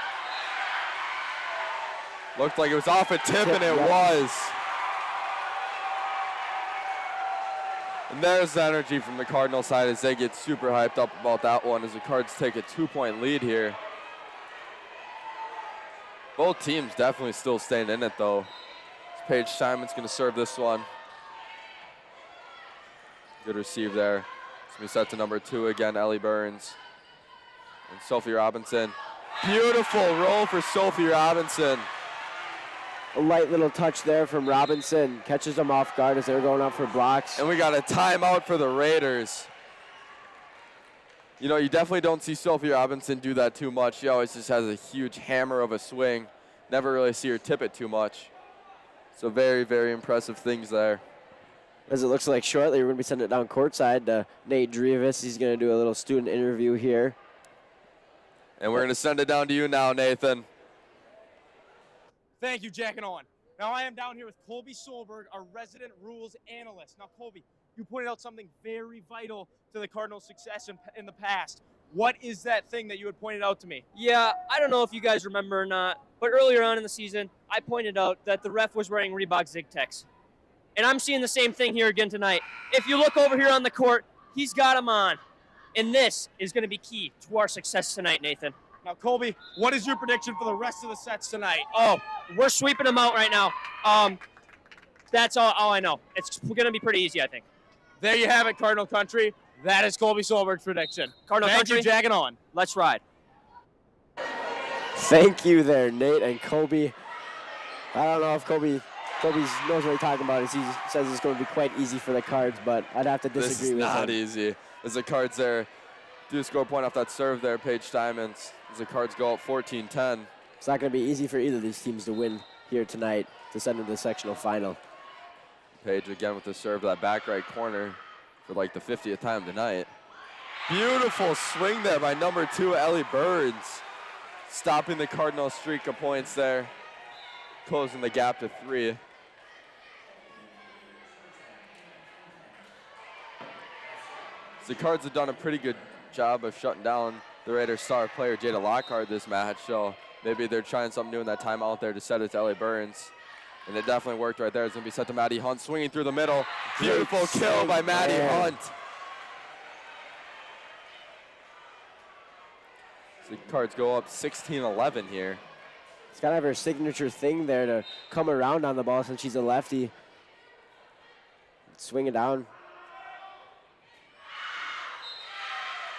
Looked like it was off a tip, and it was. And there's the energy from the Cardinal side as they get super hyped up about that one as the Cards take a 2-point lead here. Both teams definitely still staying in it, though. Paige Steinmetz going to serve this one. Good receive there. It's going to be set to number 2 again, Ellie Burns. And Sophie Robinson. Beautiful roll for Sophie Robinson. A light little touch there from Robinson. Catches them off guard as they're going up for blocks. And we got a timeout for the Raiders. You know, you definitely don't see Sophie Robinson do that too much. She always just has a huge hammer of a swing. Never really see her tip it too much. So very, very impressive things there. As it looks like shortly, we're going to be sending it down courtside to Nate Drevis. He's going to do a little student interview here. And we're going to send it down to you now, Nathan. Thank you, Jack and On. Now I am down here with Colby Solberg, our resident rules analyst. Now, Colby, you pointed out something very vital to the Cardinals' success in the past. What is that thing that you had pointed out to me? Yeah, I don't know if you guys remember or not, but earlier on in the season, I pointed out that the ref was wearing Reebok Zig-Tex. And I'm seeing the same thing here again tonight. If you look over here on the court, he's got them on. And this is going to be key to our success tonight, Nathan. Now, Colby, what is your prediction for the rest of the sets tonight? Oh, we're sweeping them out right now. That's all I know. It's going to be pretty easy, I think. There you have it, Cardinal Country. That is Colby Solberg's prediction. Cardinal Thank Country, you, Jack and On. Let's ride. Thank you there, Nate and Colby. I don't know if Colby knows what he's talking about. He says it's going to be quite easy for the Cards, but I'd have to disagree This is with not him. easy. As the Cards there do score a point off that serve there, Paige Diamonds. As the Cards go up 14-10. It's not going to be easy for either of these teams to win here tonight to send them to the sectional final. Paige again with the serve to that back right corner for like the 50th time tonight. Beautiful swing there by number 2, Ellie Burns. Stopping the Cardinal streak of points there. Closing the gap to 3. The Cards have done a pretty good job of shutting down the Raiders' star player, Jada Lockhart, this match. So maybe they're trying something new in that timeout there to set it to Ellie Burns. And it definitely worked right there. It's going to be set to Maddie Hunt, swinging through the middle. Beautiful kill by Maddie Hunt. So the Cards go up 16-11 here. It's got to have her signature thing there to come around on the ball since she's a lefty. Swing it down.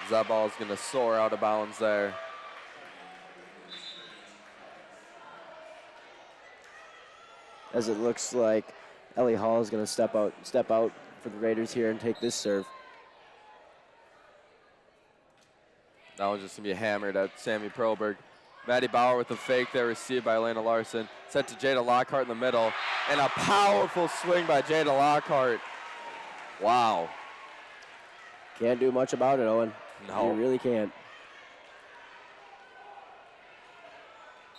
That ball is going to soar out of bounds there. As it looks like Ellie Hall is going to step out for the Raiders here and take this serve. That one's just going to be hammered at Sammy Proberg. Maddie Bauer with the fake there, received by Elena Larson. Set to Jada Lockhart in the middle. And a powerful swing by Jada Lockhart. Wow. Can't do much about it, Owen. No. You really can't.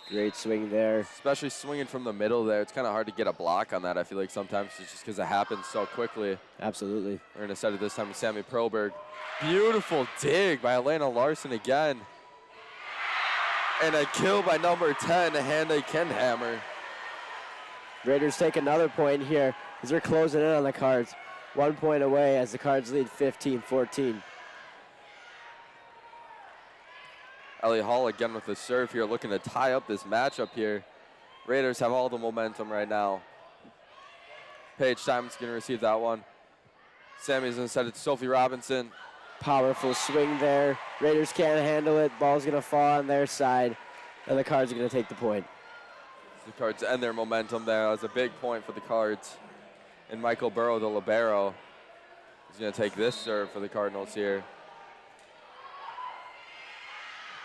Great swing there. Especially swinging from the middle there. It's kind of hard to get a block on that, I feel like sometimes, just because it happens so quickly. Absolutely. We're going to set it this time to Sammy Proberg. Beautiful dig by Elena Larson again. And a kill by number 10, Hannah Kenhammer. Raiders take another point here as they're closing in on the Cards. 1 point away as the Cards lead 15-14. Ellie Hall again with the serve here, looking to tie up this matchup here. Raiders have all the momentum right now. Paige Simon's going to receive that one. Sammy's going to set it to Sophie Robinson. Powerful swing there. Raiders can't handle it. Ball's going to fall on their side, and the Cards are going to take the point. The Cards end their momentum there. That was a big point for the Cards. And Michael Burrow, the libero, is going to take this serve for the Cardinals here.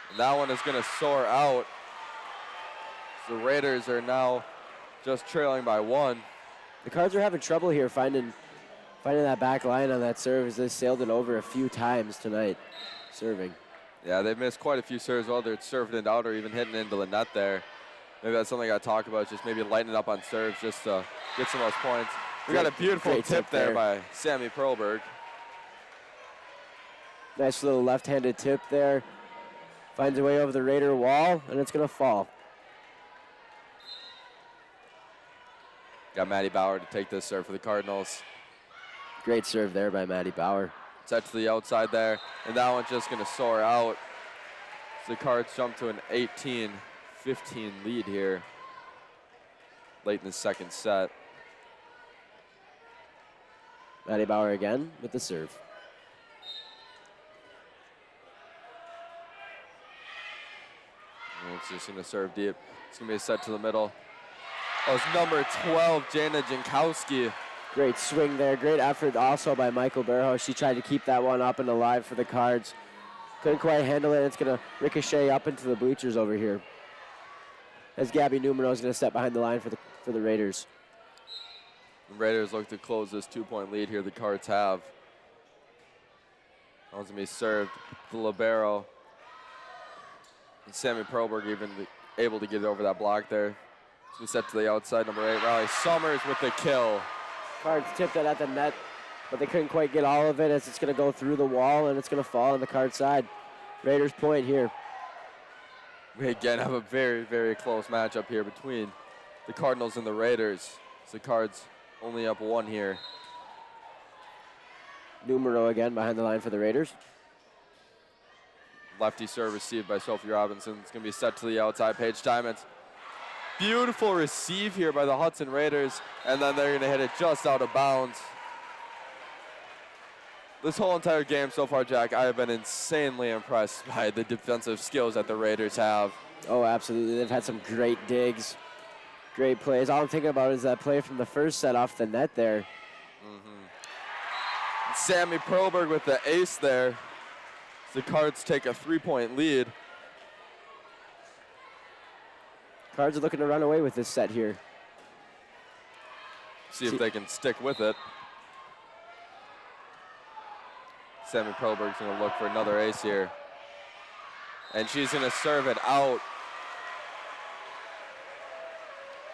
And that one is going to soar out. The Raiders are now just trailing by 1. The Cards are having trouble here finding that back line on that serve as they sailed it over a few times tonight, serving. Yeah, they've missed quite a few serves, whether it's served it out or even hitting into the net there. Maybe that's something I got to talk about, just maybe lighten it up on serves just to get some of those points. We got a beautiful tip there by Sammy Proberg. Nice little left-handed tip there. Finds a way over the Raider wall, and it's going to fall. Got Maddie Bauer to take this serve for the Cardinals. Great serve there by Maddie Bauer. Set to the outside there, and that one's just going to soar out. So the Cards jump to an 18-15 lead here late in the second set. Maddie Bauer again with the serve. And it's just going to serve deep. It's going to be a set to the middle. That was number 12, Jana Jankowski. Great swing there. Great effort also by Michael Berho. She tried to keep that one up and alive for the Cards. Couldn't quite handle it. It's going to ricochet up into the bleachers over here, as Gabby Numero is going to step behind the line for the Raiders. The Raiders look to close this 2-point lead here the Cards have. That was going to be served to libero. And Sammy Perlberg even able to get over that block there. It's been set to the outside, number 8, Riley Summers with the kill. Cards tipped it at the net, but they couldn't quite get all of it, as it's going to go through the wall and it's going to fall on the Card side. Raiders point here. We again have a very, very close matchup here between the Cardinals and the Raiders. It's the Cards only up 1 here. Numero again behind the line for the Raiders. Lefty serve received by Sophie Robinson. It's going to be set to the outside. Paige Diamonds. Beautiful receive here by the Hudson Raiders, and then they're going to hit it just out of bounds. This whole entire game so far, Jack, I have been insanely impressed by the defensive skills that the Raiders have. Oh, absolutely. They've had some great digs, great plays. All I'm thinking about is that play from the first set off the net there. Sammy Perlberg with the ace there. The Cards take a 3-point lead. Cards are looking to run away with this set here. See if they can stick with it. Sammy Perlberg's going to look for another ace here. And she's going to serve it out.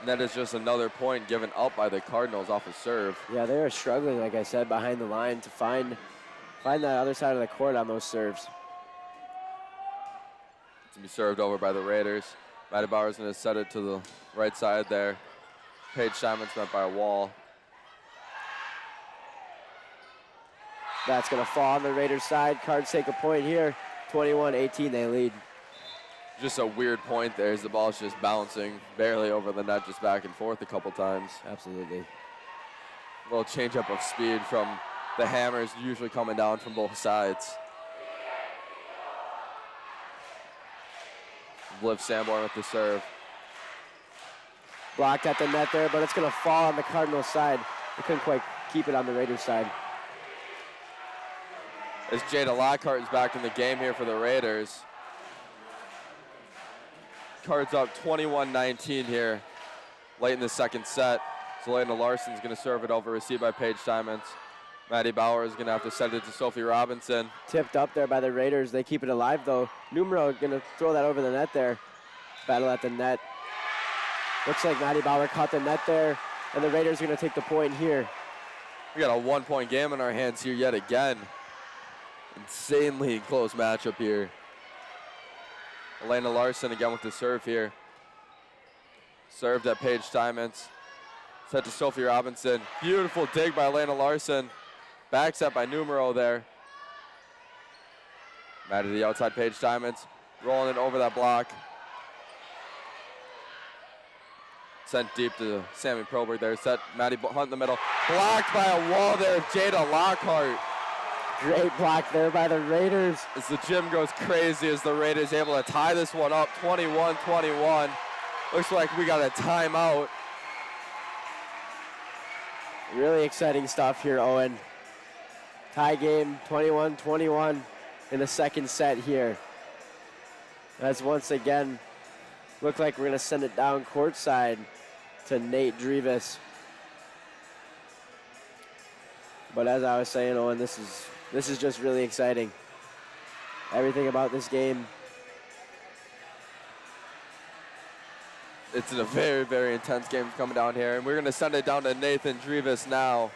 And that is just another point given up by the Cardinals off a serve. Yeah, they are struggling, like I said, behind the line to find that other side of the court on those serves. It's going to be served over by the Raiders. Maddie Bauer's going to set it to the right side there. Paige Diamond's met by a wall. That's going to fall on the Raiders' side. Cards take a point here. 21-18, they lead. Just a weird point there as the ball's just bouncing barely over the net, just back and forth a couple times. Absolutely. A little change-up of speed from the hammers, usually coming down from both sides. Liv Sanborn with the serve. Blocked at the net there, but it's going to fall on the Cardinals' side. They couldn't quite keep it on the Raiders' side. As Jada Lockhart is back in the game here for the Raiders. Cards up 21-19 here, late in the second set. Zelena Larson's going to serve it over, received by Paige Diamonds. Maddie Bauer is going to have to send it to Sophie Robinson. Tipped up there by the Raiders. They keep it alive, though. Numero going to throw that over the net there. Battle at the net. Looks like Maddie Bauer caught the net there, and the Raiders are going to take the point here. We got a 1-point game in our hands here yet again. Insanely close matchup here. Elena Larson again with the serve here. Served at Paige Diamonds. Set to Sophie Robinson. Beautiful dig by Elena Larson. Back set by Numero there. Maddie to the outside, Paige Diamonds. Rolling it over that block. Sent deep to Sammy Perlberg there. Set Maddie Hunt in the middle. Blocked by a wall there of Jada Lockhart. Great block there by the Raiders. As the gym goes crazy as the Raiders able to tie this one up, 21-21. Looks like we got a timeout. Really exciting stuff here, Owen. Tie game, 21-21 in the second set here. As once again, look like we're going to send it down courtside to Nate Drevis. But as I was saying, Owen, this is just really exciting. Everything about this game. It's a very, very intense game coming down here, and we're going to send it down to Nathan Drevis now.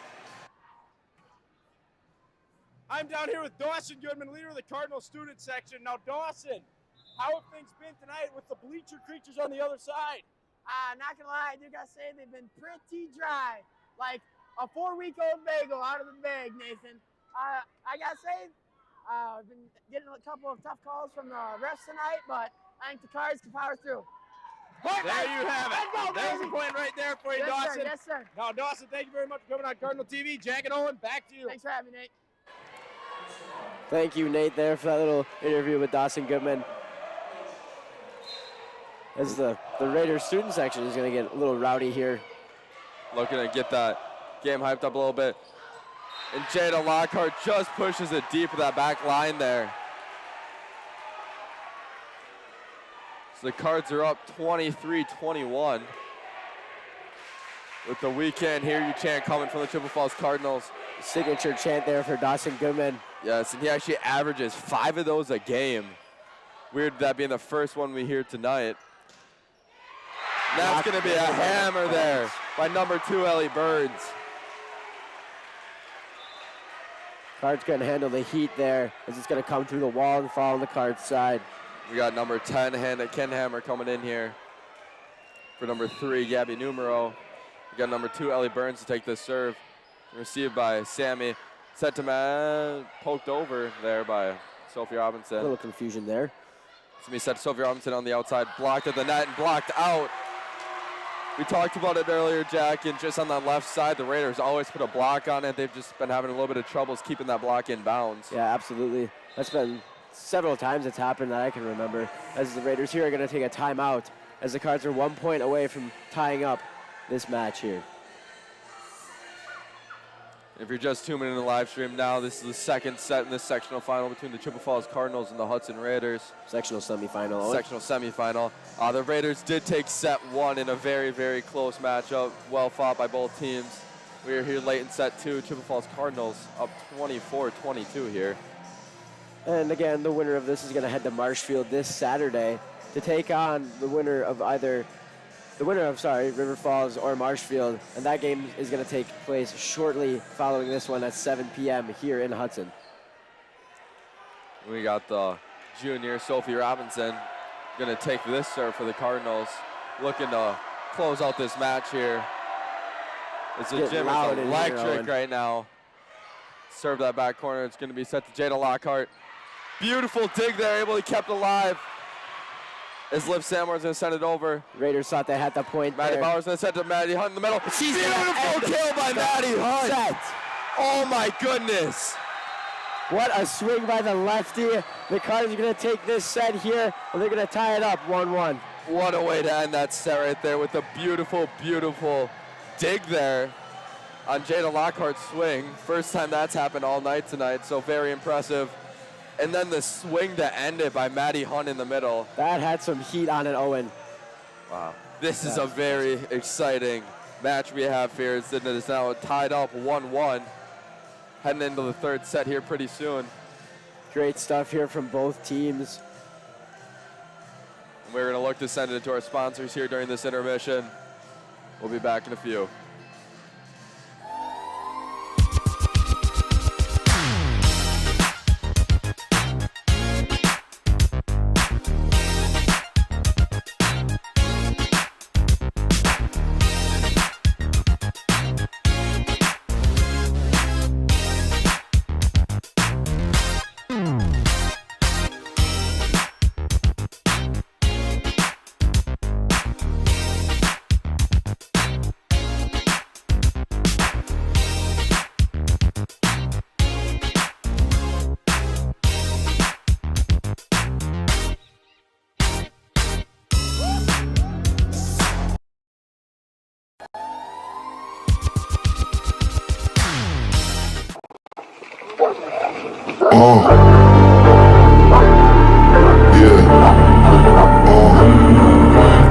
I'm down here with Dawson Goodman, leader of the Cardinal student section. Now, Dawson, how have things been tonight with the bleacher creatures on the other side? Not gonna lie, I do gotta say they've been pretty dry. Like a 4-week-old bagel out of the bag, Nathan. I gotta say, I've been getting a couple of tough calls from the refs tonight, but I think the Cards can power through. There you have it. Let's go, There's baby. a point right there for you, Yes, Dawson. sir. Yes, sir. Now, Dawson, thank you very much for coming on Cardinal TV. Jack and Owen, back to you. Thanks for having me, Nate. Thank you, Nate, there for that little interview with Dawson Goodman. as the Raiders student section is going to get a little rowdy here. Looking to get that game hyped up a little bit. And Jada Lockhart just pushes it deep with that back line there. So the Cards are up 23-21. With the "We Can't Hear You" chant coming from the Chippewa Falls Cardinals. Signature chant there for Dawson Goodman. Yes, and he actually averages 5 of those a game. Weird that being the first one we hear tonight. And that's going to be a hammer there by number 2, Ellie Burns. Cards couldn't handle the heat there as it's going to come through the wall and fall on the Cards side. We got number 10, Ken Hammer, coming in here. For number 3, Gabby Numero. We got number 2, Ellie Burns, to take this serve. Received by Sammy. Set to man, poked over there by Sophie Robinson. A little confusion there. It's going to be set to Sophie Robinson on the outside. Blocked at the net and blocked out. We talked about it earlier, Jack, and just on that left side, the Raiders always put a block on it. They've just been having a little bit of troubles keeping that block in bounds. Yeah, absolutely. That's been several times it's happened that I can remember. As the Raiders here are going to take a timeout as the Cards are 1 point away from tying up this match here. If you're just tuning in the live stream now, this is the second set in this sectional final between the Chippewa Falls Cardinals and the Hudson Raiders. Sectional semifinal. Sectional semifinal. The Raiders did take set 1 in a very, very close matchup. Well fought by both teams. We are here late in set 2. Chippewa Falls Cardinals up 24-22 here. And again, the winner of this is going to head to Marshfield this Saturday to take on the winner of River Falls or Marshfield, and that game is going to take place shortly following this one at 7 p.m. here in Hudson. We got the junior, Sophie Robinson, going to take this serve for the Cardinals, looking to close out this match here. It's a gym is electric right now. Serve that back corner. It's going to be set to Jada Lockhart. Beautiful dig there, able to keep alive. As Liv Samwar's going to send it over. Raiders thought they had the point Maddie there. Bauer's going to send it to Maddie Hunt in the middle. She's beautiful kill by Maddie Hunt. Set. Oh my goodness. What a swing by the lefty. The Cards are going to take this set here, and they're going to tie it up 1-1. What a way to end that set right there with a beautiful, beautiful dig there on Jada Lockhart's swing. First time that's happened all night tonight, so very impressive. And then the swing to end it by Maddie Hunt in the middle. That had some heat on it, Owen. Wow. This is a very exciting match we have here. It's now tied up 1-1. Heading into the third set here pretty soon. Great stuff here from both teams. And we're going to look to send it to our sponsors here during this intermission. We'll be back in a few.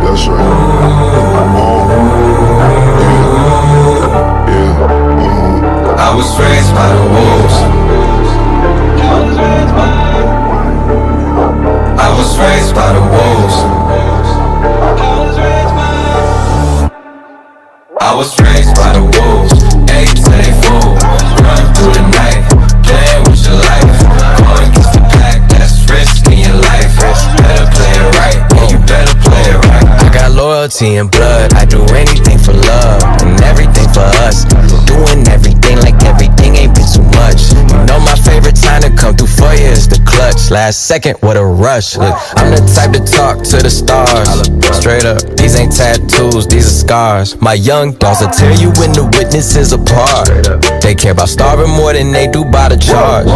That's right. I was raised by the wolves. I was raised by the wolves. I was raised by the wolves. 8 to they fool. Run through the night, playing with your life. Going against the pack, that's risking your life. Better play it right, yeah, you better play it right. I got loyalty and blood. I do anything for love and everything for us. Doing everything like everything ain't been too much. You know my favorite time to come through for you is the clutch. Last second, what a rush. Look, I'm the type to talk to the stars. Straight up, these ain't tattoos, these are scars. My young dogs will tear you when the witnesses apart. They care about starving more than they do by the charge.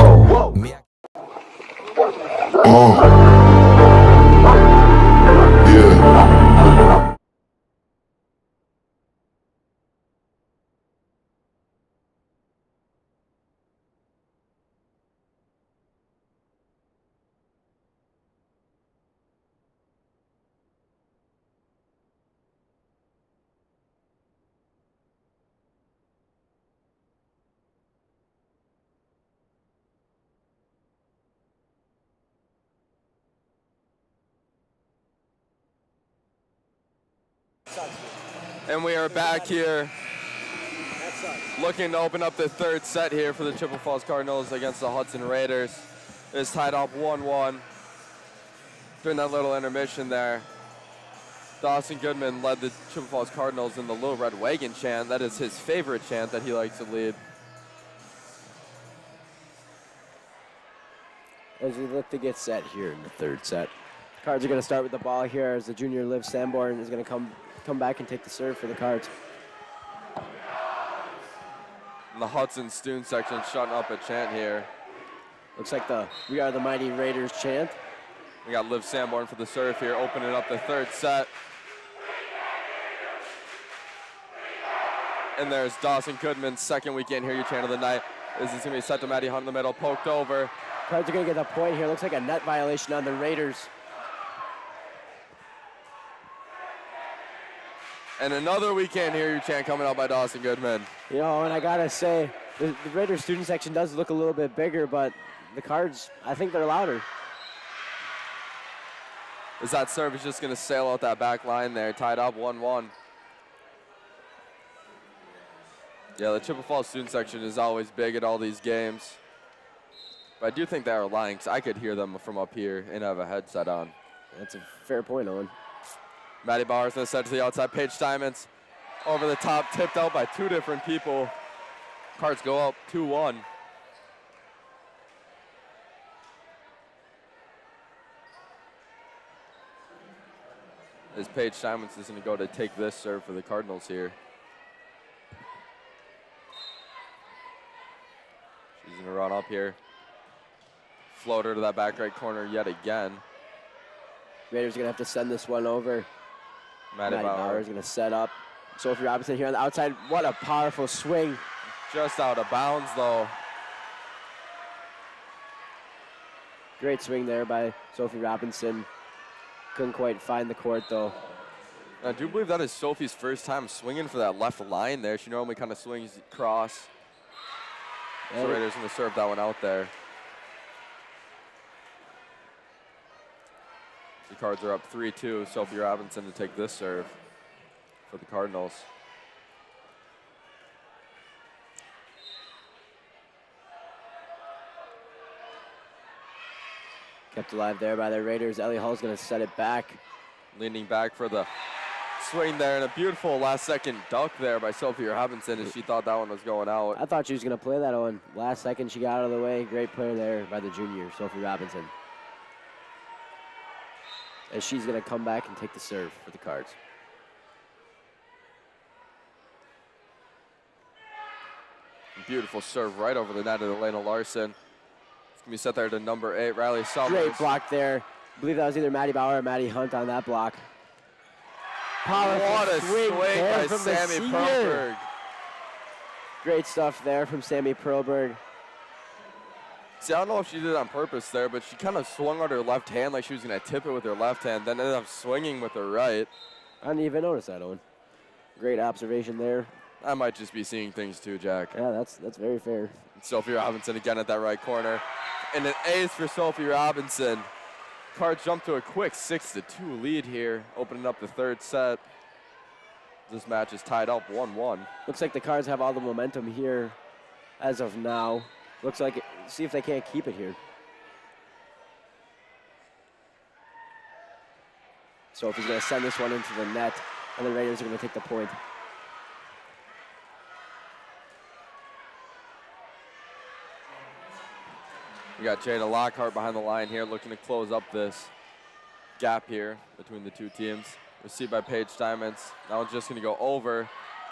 Yeah. And we are back here looking to open up the third set here for the Chippewa Falls Cardinals against the Hudson Raiders. It's tied up 1-1. During that little intermission there, Dawson Goodman led the Chippewa Falls Cardinals in the Little Red Wagon chant. That is his favorite chant that he likes to lead. As we look to get set here in the third set. Cards are going to start with the ball here as the junior Liv Sanborn is going to come back and take the serve for the Cards. And the Hudson student section shutting up a chant here. Looks like the "We Are the Mighty Raiders" chant. We got Liv Sanborn for the serve here, opening up the third set. And there's Dawson Goodman's second weekend here, your chant of the night. This is going to be set to Maddie Hunt in the middle, poked over. Cards are going to get the point here. Looks like a net violation on the Raiders. And another weekend here, your chant coming out by Dawson Goodman. You know, and I got to say, the Raiders student section does look a little bit bigger, but the Cards, I think they're louder. As that serve is just going to sail out that back line there, tied up 1-1. Yeah, the Chippewa Falls student section is always big at all these games. But I do think they are lying, because I could hear them from up here and have a headset on. That's a fair point, Owen. Maddie Bauer's going to set to the outside. Paige Diamonds over the top, tipped out by two different people. Cards go up 2-1. As Paige Diamonds is going to go to take this serve for the Cardinals here. She's going to run up here. Floater to that back right corner yet again. Raiders going to have to send this one over. Maddie Bauer is going to set up. Sophie Robinson here on the outside. What a powerful swing. Just out of bounds, though. Great swing there by Sophie Robinson. Couldn't quite find the court, though. I do believe that is Sophie's first time swinging for that left line there. She normally kind of swings cross. So Raiders going to serve that one out there. The Cards are up 3-2. Sophie Robinson to take this serve for the Cardinals. Kept alive there by the Raiders. Ellie Hall's going to set it back. Leaning back for the swing there, and a beautiful last-second duck there by Sophie Robinson as she thought that one was going out. I thought she was going to play that one. Last second, she got out of the way. Great player there by the junior, Sophie Robinson. As she's going to come back and take the serve for the Cards. Beautiful serve right over the net of Elena Larson. It's going to be set there to number 8, Riley Summers. Great block there. I believe that was either Maddie Bauer or Maddie Hunt on that block. Powerful what a swing by from Sammy Perlberg. Great stuff there from Sammy Perlberg. See, I don't know if she did it on purpose there, but she kind of swung out her left hand like she was going to tip it with her left hand, then ended up swinging with her right. I didn't even notice that, Owen. Great observation there. I might just be seeing things too, Jack. Yeah, that's very fair. Sophie Robinson again at that right corner. And an ace for Sophie Robinson. Cards jump to a quick 6-2 lead here, opening up the third set. This match is tied up 1-1. Looks like the Cards have all the momentum here as of now. Looks like, see if they can't keep it here. Sophie's going to send this one into the net, and the Raiders are going to take the point. We got Jada Lockhart behind the line here, looking to close up this gap here between the two teams. Received by Paige Diamonds. Now it's just going to go over.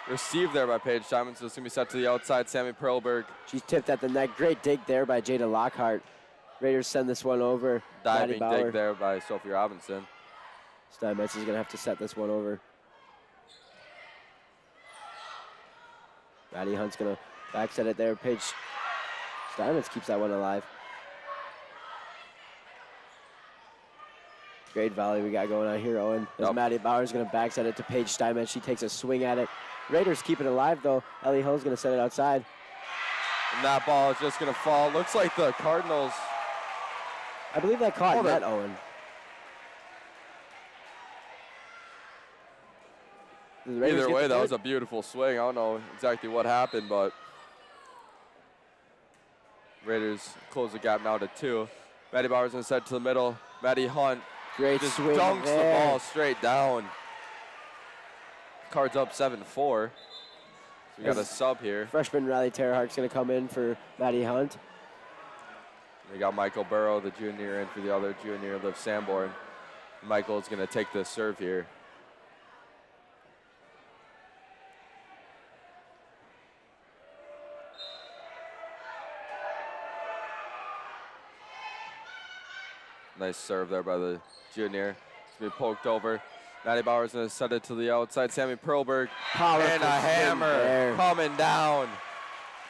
Received there by Paige Diamonds, so it's going to be set to the outside. Sammy Perlberg. She's tipped at the net. Great dig there by Jada Lockhart. Raiders send this one over. Diving dig there by Sophie Robinson. Steinmetz is going to have to set this one over. Maddie Hunt's going to back set it there. Paige Steinmetz keeps that one alive. Great volley we got going on here, Owen. As Maddie Bauer's going to back set it to Paige Steinmetz. She takes a swing at it. Raiders keep it alive, though. Ellie Hull's going to set it outside. And that ball is just going to fall. Looks like the Cardinals. I believe that caught net, Owen. Either way, that was a beautiful swing. I don't know exactly what happened, but Raiders close the gap now to 2. Maddie Bowers going to set to the middle. Maddie Hunt Great just swing dunks there. the ball straight down. Cards up 7-4. So we got a sub here. Freshman Riley Terhart's going to come in for Maddie Hunt. We got Michael Burrow, the junior, in for the other junior, Liv Sanborn. Michael's going to take the serve here. Nice serve there by the junior. It's going to be poked over. Maddie Bauer's going to set it to the outside. Sammy Perlberg. And a hammer coming down.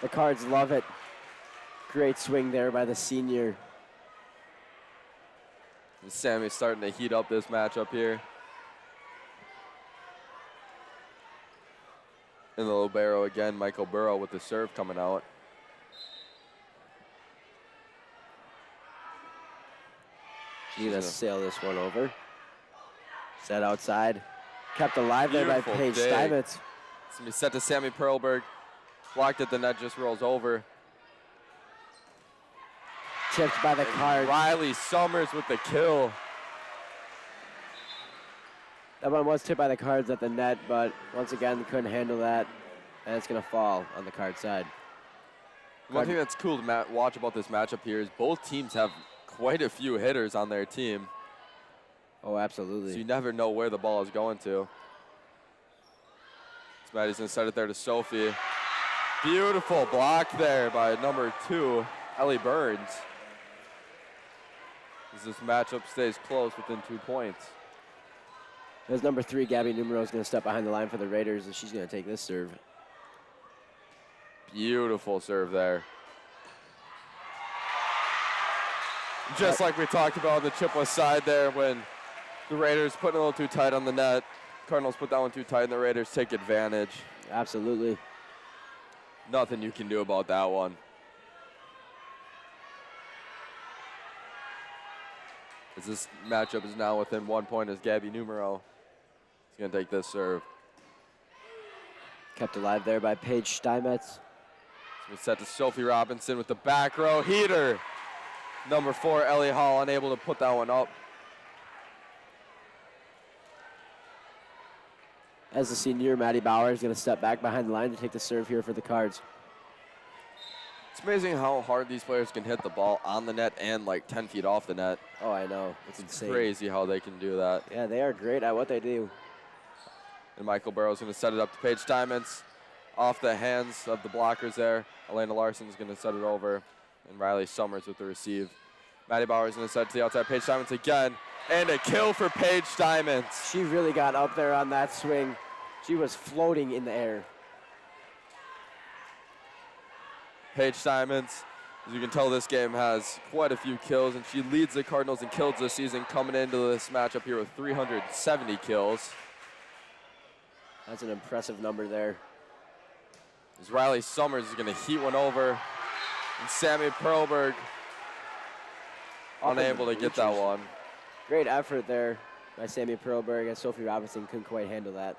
The Cards love it. Great swing there by the senior. And Sammy's starting to heat up this matchup here. In the libero again, Michael Burrow with the serve coming out. She's going to sail this one over. Set outside. Kept alive there by Paige Steinmetz. It's going to be set to Sammy Perlberg. Blocked at the net, just rolls over. Tipped by the Cards. Riley Summers with the kill. That one was tipped by the Cards at the net, but once again, couldn't handle that. And it's going to fall on the Card side. One thing that's cool to watch about this matchup here is both teams have quite a few hitters on their team. Oh, absolutely. So you never know where the ball is going to. Maddie's going to set it there to Sophie. Beautiful block there by number 2, Ellie Burns. As this matchup stays close within 2 points. There's number 3, Gabby Numero, is going to step behind the line for the Raiders, and she's going to take this serve. Beautiful serve there. Just like we talked about on the Chippewa side there, when the Raiders put it a little too tight on the net. Cardinals put that one too tight, and the Raiders take advantage. Absolutely. Nothing you can do about that one. As this matchup is now within 1 point, as Gabby Numero is going to take this serve. Kept alive there by Paige Steinmetz. We set to Sophie Robinson with the back row heater. Number 4, Ellie Hall, unable to put that one up. As the senior, Maddie Bauer is going to step back behind the line to take the serve here for the Cards. It's amazing how hard these players can hit the ball on the net and like 10 feet off the net. Oh, I know. It's insane. Crazy how they can do that. Yeah, they are great at what they do. And Michael Burrow's going to set it up to Paige Diamonds. Off the hands of the blockers there. Elena Larson's going to set it over. And Riley Summers with the receive. Maddie Bauer's going to set it to the outside. Paige Diamonds again. And a kill for Paige Diamonds. She really got up there on that swing. She was floating in the air. Paige Diamonds, as you can tell, this game has quite a few kills, and she leads the Cardinals in kills this season, coming into this matchup here with 370 kills. That's an impressive number there. As Riley Summers is going to heat one over, and Sammy Perlberg unable to get that one. Great effort there by Sammy Perlberg, and Sophie Robinson couldn't quite handle that.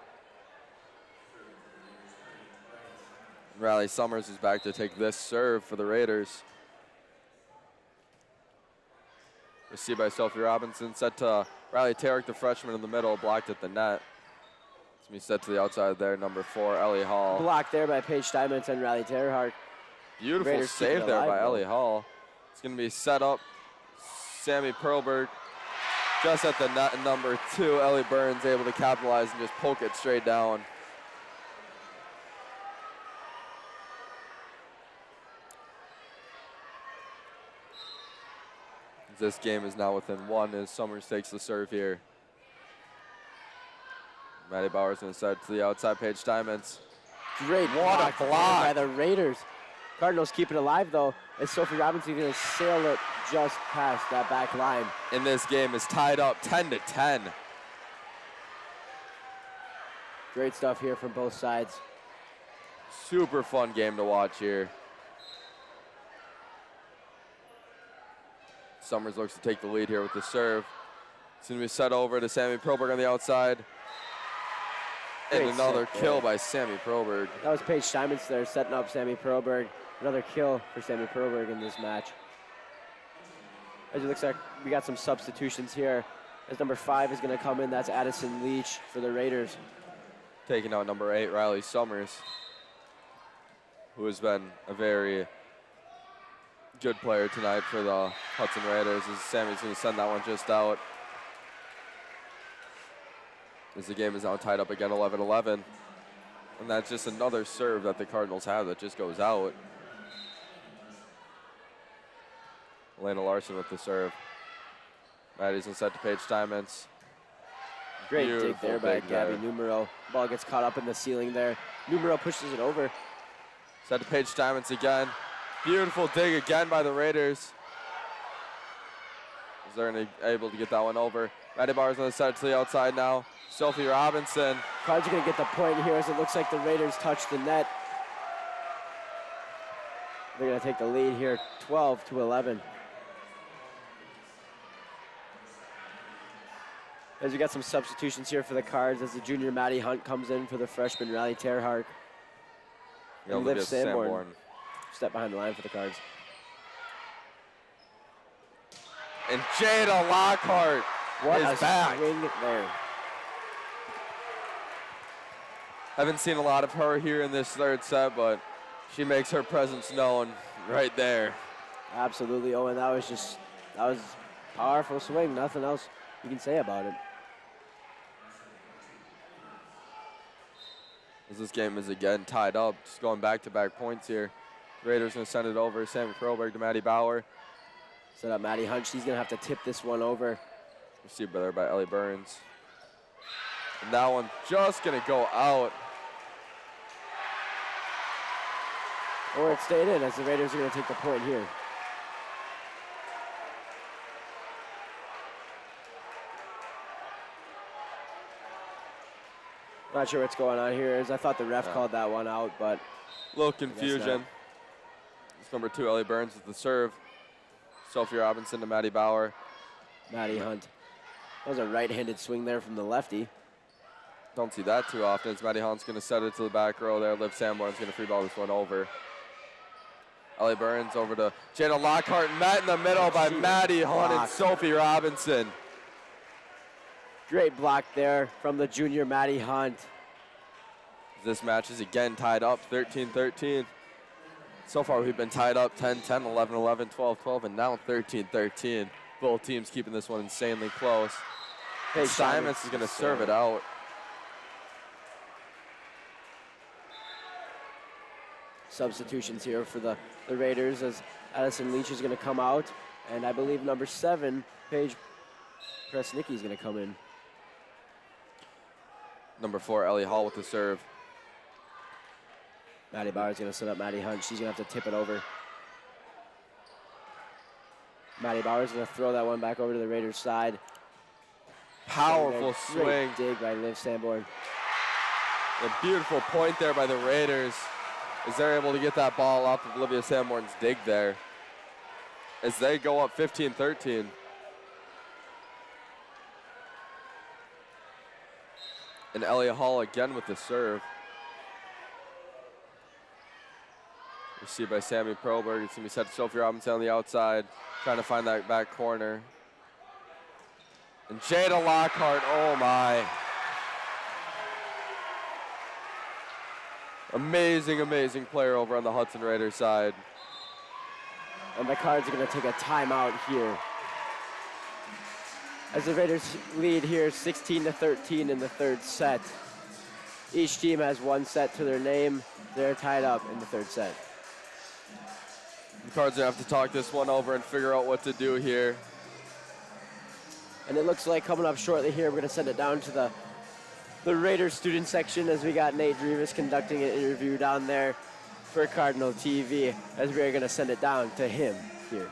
Riley Summers is back to take this serve for the Raiders. Received by Sophie Robinson, set to Riley Tarrick, the freshman in the middle, blocked at the net. It's going to be set to the outside there, number 4, Ellie Hall. Blocked there by Paige Diamonds and Riley Terhardt. Beautiful Raiders save there by Ellie Hall. It's going to be set up. Sammy Perlberg just at the net, and number 2, Ellie Burns, able to capitalize and just poke it straight down. This game is now within 1 as Summers takes the serve here. Maddie Bauer's going to set it to the outside. Paige Diamonds. Great block by the Raiders. Cardinals keep it alive, though, as Sophie Robinson is going to sail it just past that back line. And this game is tied up 10-10. Great stuff here from both sides. Super fun game to watch here. Summers looks to take the lead here with the serve. It's going to be set over to Sammy Perlberg on the outside. And Great another set kill there. by Sammy Proberg. That was Paige Steinmetz there setting up Sammy Proberg. Another kill for Sammy Proberg in this match. As it looks like we got some substitutions here. As number 5 is going to come in, that's Addison Leach for the Raiders. Taking out number 8, Riley Summers, who has been a very good player tonight for the Hudson Raiders. As Sammy's going to send that one just out. As the game is now tied up again, 11-11. And that's just another serve that the Cardinals have that just goes out. Elena Larson with the serve. Maddie's set to Paige Steinmetz. Great dig Beautiful there by dig Gabby there. Numero. Ball gets caught up in the ceiling there. Numero pushes it over. Set to Paige Steinmetz again. Beautiful dig again by the Raiders. Is they're able to get that one over. Maddie Bauer's on the set to the outside now. Sophie Robinson. Cards are going to get the point here as it looks like the Raiders touch the net. They're going to take the lead here, 12-11. As we got some substitutions here for the Cards as the junior Maddie Hunt comes in for the freshman Riley Terhark. And Liv Sanborn step behind the line for the Cards. And Jada Lockhart What is a back. swing there. Haven't seen a lot of her here in this third set, but she makes her presence known right there. Absolutely. Oh, and that was powerful swing. Nothing else you can say about it. As this game is again tied up, just going back-to-back points here. Raiders gonna send it over. Sammy Proberg to Maddie Bauer. Set up Maddie Hunt. She's gonna have to tip this one over. Received there by Ellie Burns. And that one just gonna go out. Or it stayed in as the Raiders are gonna take the point here. Not sure what's going on here. As I thought the ref called that one out, but A little confusion. It's number 2, Ellie Burns with the serve. Sophie Robinson to Maddie Bauer. Maddie Hunt. That was a right-handed swing there from the lefty. Don't see that too often. As Maddie Hunt's going to set it to the back row there. Liv Sanborn's going to free ball this one over. Ellie Burns over to Jada Lockhart. Met in the middle by Maddie Hunt and Sophie Robinson. Great block there from the junior Maddie Hunt. This match is again tied up 13-13. So far we've been tied up 10-10, 11-11, 12-12, and now 13-13. Both teams keeping this one insanely close. Hey, Steinmetz is going to serve it out. Substitutions here for the Raiders as Addison Leach is going to come out. And I believe number 7, Paige Kresnicki is going to come in. Number 4, Ellie Hall with the serve. Maddie Bauer is going to set up Maddie Hunt. She's going to have to tip it over. Maddie Bauer is going to throw that one back over to the Raiders' side. Powerful swing. Great dig by Liv Sanborn. A beautiful point there by the Raiders as they're able to get that ball off of Olivia Sanborn's dig there. As they go up 15-13. And Elliot Hall again with the serve. Received by Sammy Proberg. It's going to be set to Sophie Robinson on the outside, trying to find that back corner. And Jada Lockhart, oh my. Amazing, amazing player over on the Hudson Raiders side. And the Cards are going to take a timeout here. As the Raiders lead here 16-13 in the third set. Each team has one set to their name. They're tied up in the third set. The Cards are going to have to talk this one over and figure out what to do here. And it looks like coming up shortly here, we're going to send it down to the Raiders student section as we got Nate Drevis conducting an interview down there for Cardinal TV as we are going to send it down to him here.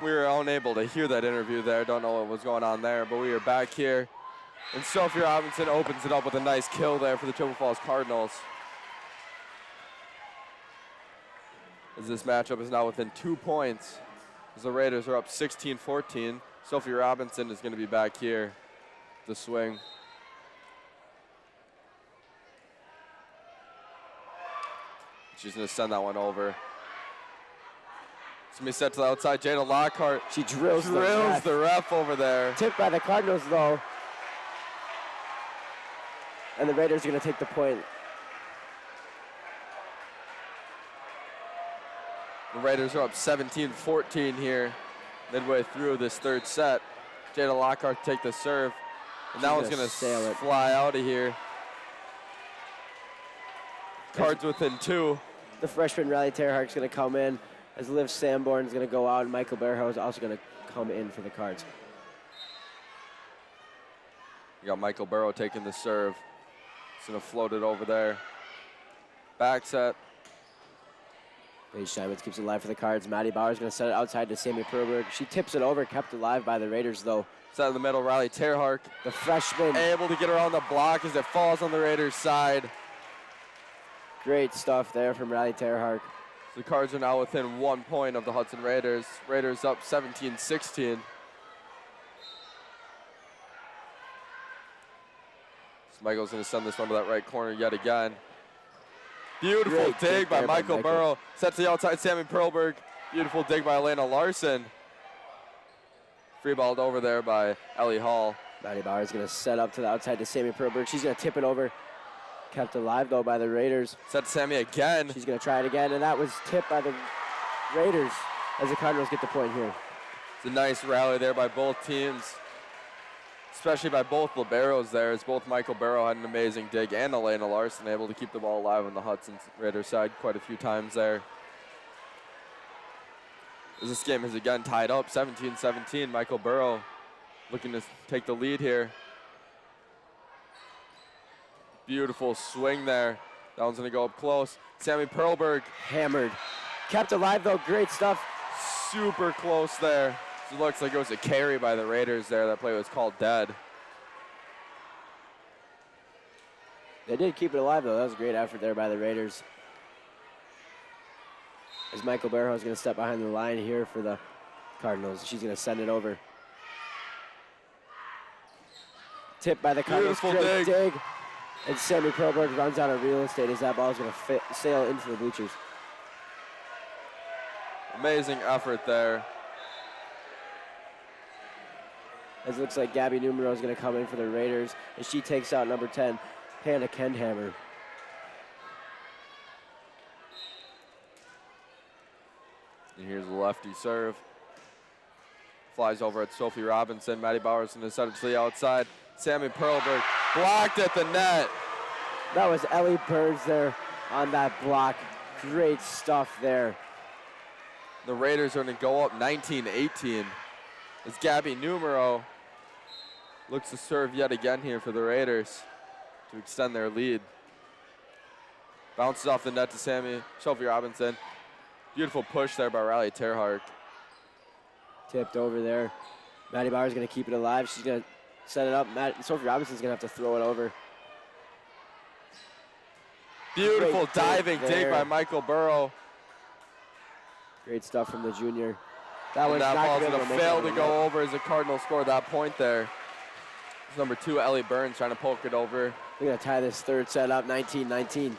We were unable to hear that interview there. Don't know what was going on there, but we are back here. And Sophie Robinson opens it up with a nice kill there for the Chippewa Falls Cardinals. As this matchup is now within 2 points. As the Raiders are up 16-14. Sophie Robinson is going to be back here to swing. She's going to send that one over. It's going to be set to the outside. Jada Lockhart. She drills the ref over there. Tipped by the Cardinals, though. And the Raiders are going to take the point. The Raiders are up 17-14 here, midway through this third set. Jada Lockhart take the serve. And that one's going to fly out of here. Cards within 2. The freshman Riley Terhark's going to come in as Liv Sanborn's going to go out, and Michael Barrow is also going to come in for the Cards. You got Michael Barrow taking the serve. He's going to float it over there. Back set. Paige Steinmetz keeps it alive for the Cards. Maddie Bauer's going to set it outside to Sammy Perberg. She tips it over, kept alive by the Raiders, though. Set in the middle, Riley Terhark. The freshman. Able to get around the block as it falls on the Raiders' side. Great stuff there from Riley Terhark. The Cards are now within 1 point of the Hudson Raiders. Raiders up 17-16. Michael's going to send this one to that right corner yet again. Beautiful dig by Michael Burrow. Set to the outside, Sammy Perlberg. Beautiful dig by Elena Larson. Free balled over there by Ellie Hall. Maddie Bauer is going to set up to the outside to Sammy Perlberg. She's going to tip it over. Kept alive, though, by the Raiders. Set to Sammy again. She's going to try it again, and that was tipped by the Raiders as the Cardinals get the point here. It's a nice rally there by both teams, especially by both liberos there, as both Michael Barrow had an amazing dig and Elena Larson able to keep the ball alive on the Hudson Raiders side quite a few times there. As this game is again tied up, 17-17. Michael Barrow looking to take the lead here. Beautiful swing there. That one's going to go up close. Sammy Perlberg. Hammered. Kept alive, though. Great stuff. Super close there. It looks like it was a carry by the Raiders there. That play was called dead. They did keep it alive, though. That was a great effort there by the Raiders. As Michael Barrow is going to step behind the line here for the Cardinals. She's going to send it over. Tipped by the Cardinals. Beautiful dig. And Sammy Perlberg runs out of real estate as that ball is going to sail into the bleachers. Amazing effort there. As it looks like Gabby Numero is going to come in for the Raiders as she takes out number 10, Hannah Kendhammer. And here's the lefty serve. Flies over at Sophie Robinson. Maddie Bauer's going to set it to the outside. Sammy Perlberg blocked at the net. That was Ellie Burns there on that block. Great stuff there. The Raiders are going to go up 19-18 as Gabby Numero looks to serve yet again here for the Raiders to extend their lead. Bounces off the net to Sophie Robinson. Beautiful push there by Riley Terhark. Tipped over there. Maddie Bauer's going to keep it alive. She's going to set it up. Sophie Robinson's going to have to throw it over. Beautiful Great diving dig by Michael Burrow. Great stuff from the junior. That ball's going to fail to go over as the Cardinals score that point there. It's number 2, Ellie Burns, trying to poke it over. They're going to tie this third set up 19-19.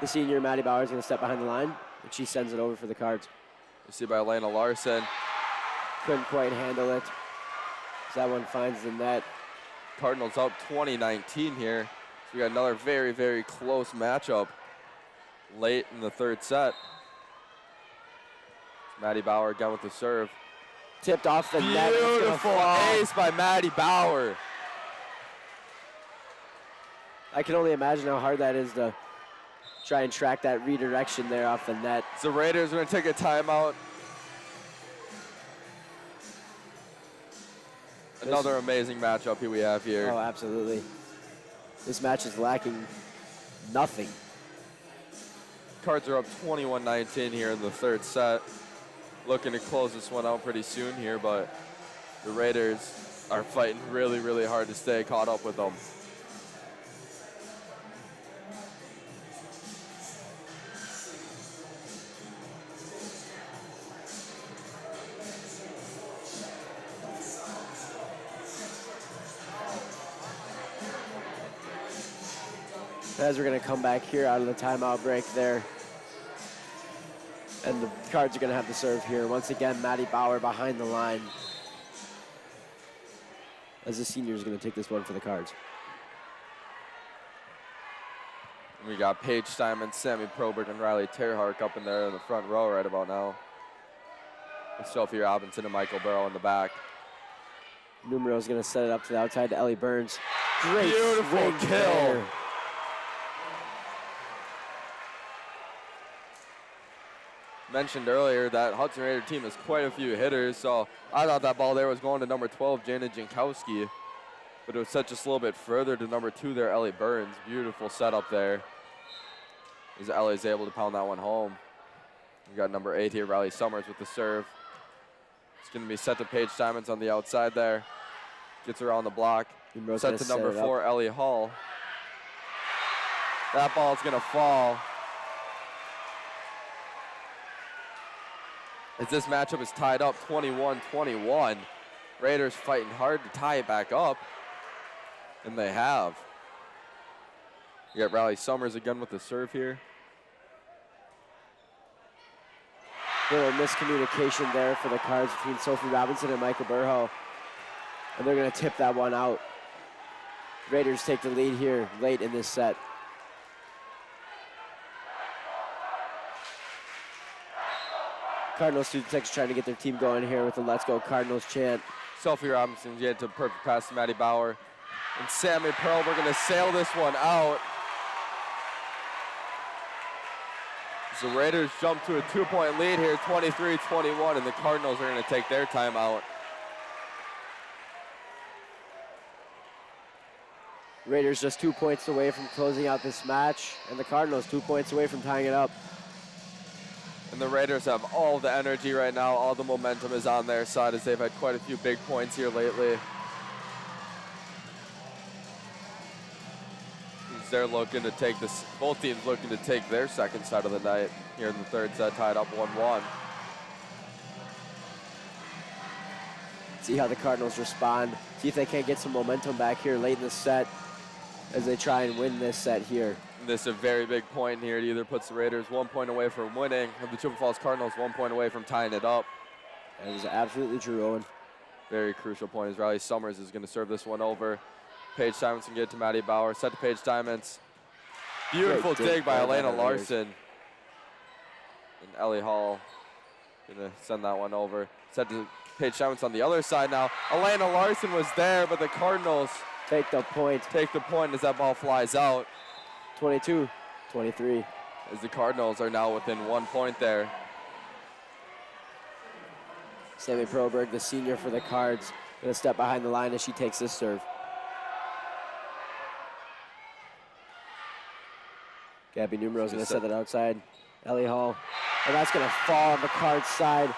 The senior, Maddie Bauer, is going to step behind the line, and she sends it over for the Cards. You see by Elena Larson. Couldn't quite handle it. As that one finds the net. Cardinals up 20-19 here. So we got another very, very close matchup late in the third set. Maddie Bauer again with the serve. Tipped off the net. Beautiful ace by Maddie Bauer. I can only imagine how hard that is to try and track that redirection there off the net. So Raiders are going to take a timeout. Another amazing matchup here we have here. Oh, absolutely. This match is lacking nothing. Cards are up 21-19 here in the third set. Looking to close this one out pretty soon here, but the Raiders are fighting really, really hard to stay caught up with them. As we're going to come back here out of the timeout break there. And the Cards are going to have to serve here. Once again, Maddie Bauer behind the line. As the senior is going to take this one for the Cards. We got Paige Steinman, Sammy Probert, and Riley Terhark up in there in the front row right about now. With Sophie Robinson and Michael Burrow in the back. Numero is going to set it up to the outside to Ellie Burns. Great Beautiful swing kill. there. Mentioned earlier that Hudson Raider team has quite a few hitters, so I thought that ball there was going to number 12, Jana Jankowski, but it was set just a little bit further to number 2 there, Ellie Burns. Beautiful setup there as Ellie's able to pound that one home. We got number 8 here, Riley Summers with the serve. It's going to be set to Paige Simons on the outside there. Gets around the block. Set to number 4, Ellie Hall. That ball's going to fall. As this matchup is tied up 21-21. Raiders fighting hard to tie it back up, and they have. You got Riley Summers again with the serve here. Little miscommunication there for the Cards between Sophie Robinson and Michael Burho. And they're going to tip that one out. Raiders take the lead here late in this set. Cardinals student section trying to get their team going here with the Let's Go Cardinals chant. Sophie Robinson get to perfect pass to Maddie Bauer. And Sammy Pearl, we're going to sail this one out. So Raiders jump to a 2-point lead here, 23-21, and the Cardinals are going to take their timeout. Raiders just 2 points away from closing out this match, and the Cardinals 2 points away from tying it up. And the Raiders have all the energy right now. All the momentum is on their side as they've had quite a few big points here lately. As they're looking to take this, both teams looking to take their second set of the night here in the third set, tied up 1-1. See how the Cardinals respond. See if they can't get some momentum back here late in the set as they try and win this set here. This is a very big point here. It either puts the Raiders 1 point away from winning, or the Chippewa Falls Cardinals 1 point away from tying it up. That is absolutely true, Owen. Very crucial point as Riley Summers is going to serve this one over. Paige Simons can get it to Maddie Bauer. Set to Paige Simons. Beautiful dig by Elena Larson. And Ellie Hall going to send that one over. Set to Paige Simons on the other side now. Elena Larson was there, but the Cardinals take the point. Take the point as that ball flies out. 22-23. As the Cardinals are now within 1 point there. Sammy Proberg, the senior for the Cards, going to step behind the line as she takes this serve. Gabby Numero's going to set it outside. Ellie Hall. And that's going to fall on the Cards side.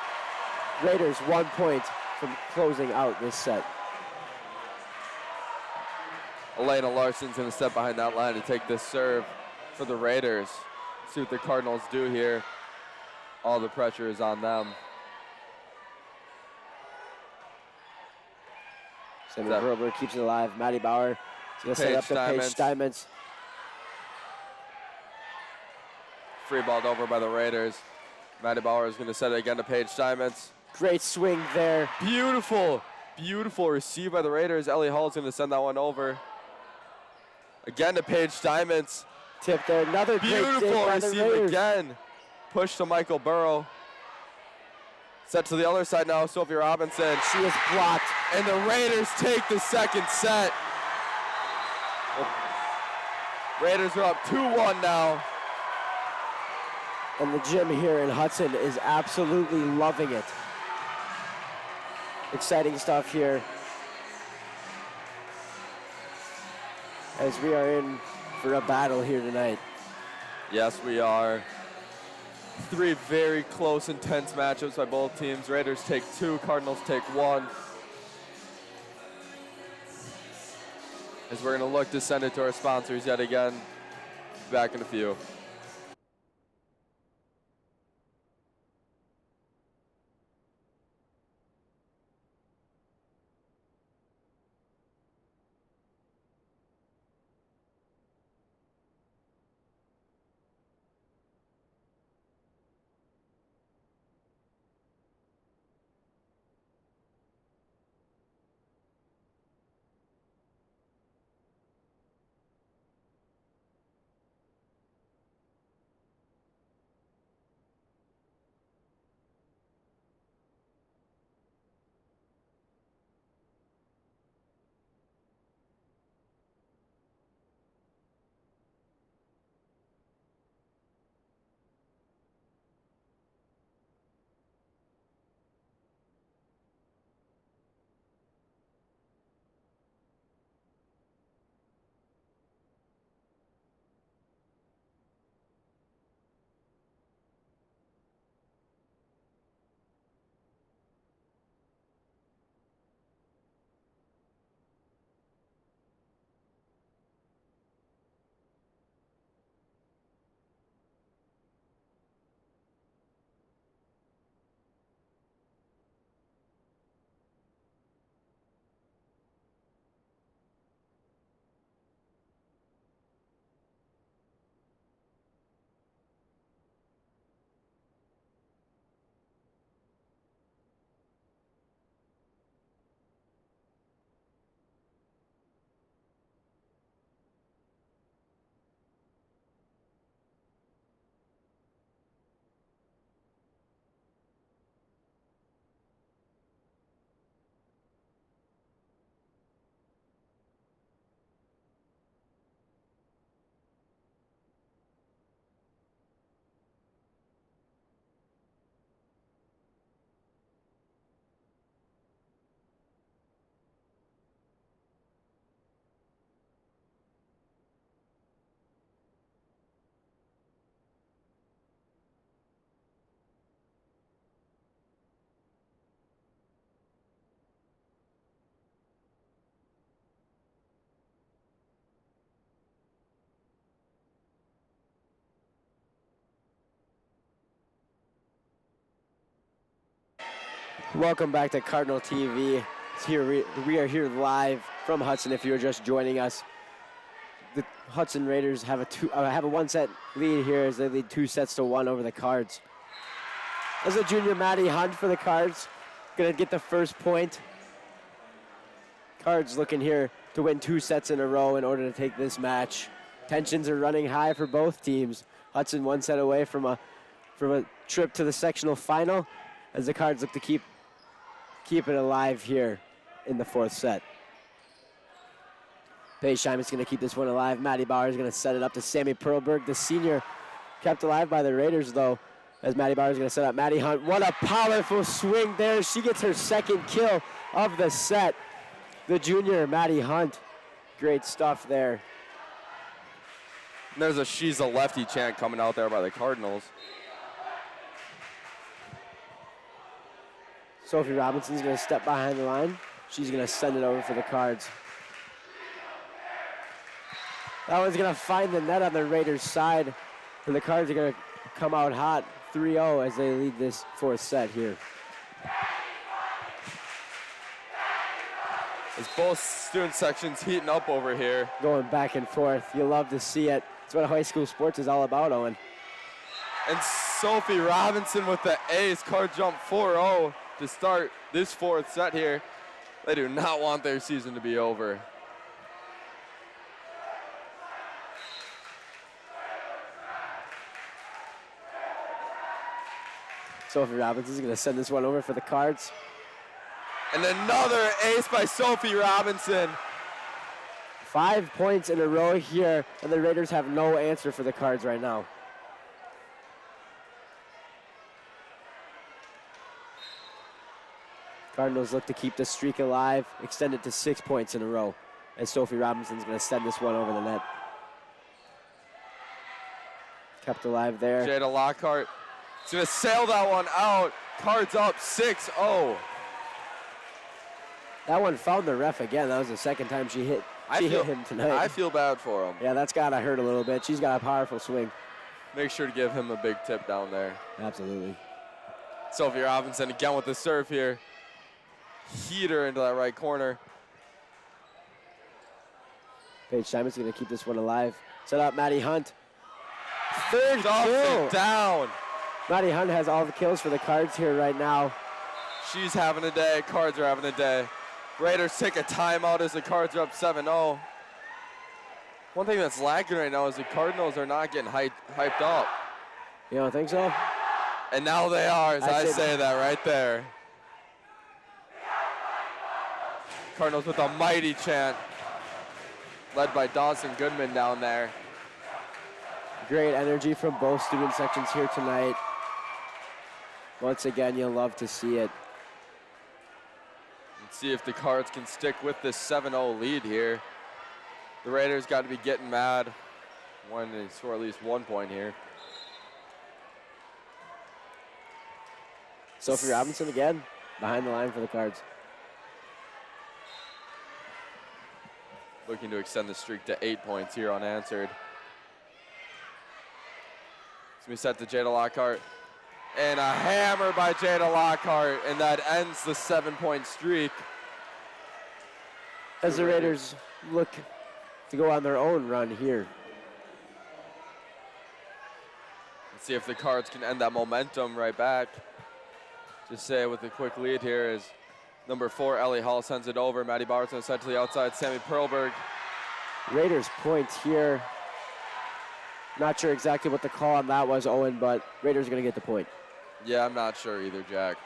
Raiders 1 point from closing out this set. Elena Larson's going to step behind that line to take this serve for the Raiders. See what the Cardinals do here. All the pressure is on them. Sammy Proberg keeps it alive. Maddie Bauer is going to set up to Paige Steinmetz. Free balled over by the Raiders. Maddie Bauer is going to set it again to Paige Steinmetz. Great swing there. Beautiful, beautiful receive by the Raiders. Ellie Hall is going to send that one over. Again to Paige Steinmetz. Tip there, another beautiful receive again. Push to Michael Burrow. Set to the other side now, Sophie Robinson. She is blocked. And the Raiders take the second set. Raiders are up 2-1 now. And the gym here in Hudson is absolutely loving it. Exciting stuff here. As we are in for a battle here tonight. Yes, we are. Three very close, intense matchups by both teams. Raiders take 2, Cardinals take 1. As we're going to look to send it to our sponsors yet again. Back in a few. Welcome back to Cardinal TV. We are here live from Hudson. If you're just joining us, the Hudson Raiders have a one-set lead here as they lead 2-1 over the Cards. As the junior Maddie Hunt for the Cards, gonna get the first point. Cards looking here to win 2 sets in a row in order to take this match. Tensions are running high for both teams. Hudson 1 set away from a trip to the sectional final, as the Cards look to keep it alive here in the 4th set. Paige Scheimer's going to keep this one alive. Maddie Bauer is going to set it up to Sammy Perlberg, the senior, kept alive by the Raiders, though, as Maddie Bauer is going to set up Maddie Hunt. What a powerful swing there. She gets her 2nd kill of the set. The junior, Maddie Hunt. Great stuff there. And there's a "she's a lefty" chant coming out there by the Cardinals. Sophie Robinson's going to step behind the line. She's going to send it over for the Cards. That one's going to find the net on the Raiders' side. And the Cards are going to come out hot 3-0 as they lead this 4th set here. As both student sections heating up over here. Going back and forth. You love to see it. It's what high school sports is all about, Owen. And Sophie Robinson with the ace. Card jump 4-0 to start this 4th set here. They do not want their season to be over. Sophie Robinson's going to send this one over for the Cards. And another ace by Sophie Robinson. 5 points in a row here, and the Raiders have no answer for the Cards right now. Cardinals look to keep the streak alive, extend it to 6 points in a row, as Sophie Robinson's going to send this one over the net. Kept alive there. Jada Lockhart He's going to sail that one out. Cards up 6-0. That one found the ref again. That was the second time she hit him tonight. I feel bad for him. Yeah, that's got to hurt a little bit. She's got a powerful swing. Make sure to give him a big tip down there. Absolutely. Sophie Robinson again with the serve here. Heater into that right corner. Paige Simon's going to keep this one alive. Set up Maddie Hunt. Third Drops kill. it down. Maddie Hunt has all the kills for the Cards here right now. She's having a day. Cards are having a day. Raiders take a timeout as the Cards are up 7-0. One thing that's lacking right now is the Cardinals are not getting hyped up. You don't think so? And now they are, as I say that right there. Cardinals with a mighty chant, led by Dawson Goodman down there. Great energy from both student sections here tonight. Once again, you'll love to see it. Let's see if the Cards can stick with this 7-0 lead here. The Raiders got to be getting mad. Want to score at least 1 point here. Sophie Robinson again, behind the line for the Cards. Looking to extend the streak to 8 points here unanswered. It's going to be set to Jada Lockhart. And a hammer by Jada Lockhart, and that ends the 7-point streak. As the Raiders look to go on their own run here. Let's see if the Cards can end that momentum right back. Just say with a quick lead here is number 4, Ellie Hall sends it over. Maddie Bauer's going to send it to the outside. Sammy Perlberg. Raiders point here. Not sure exactly what the call on that was, Owen, but Raiders are going to get the point. Yeah, I'm not sure either, Jack.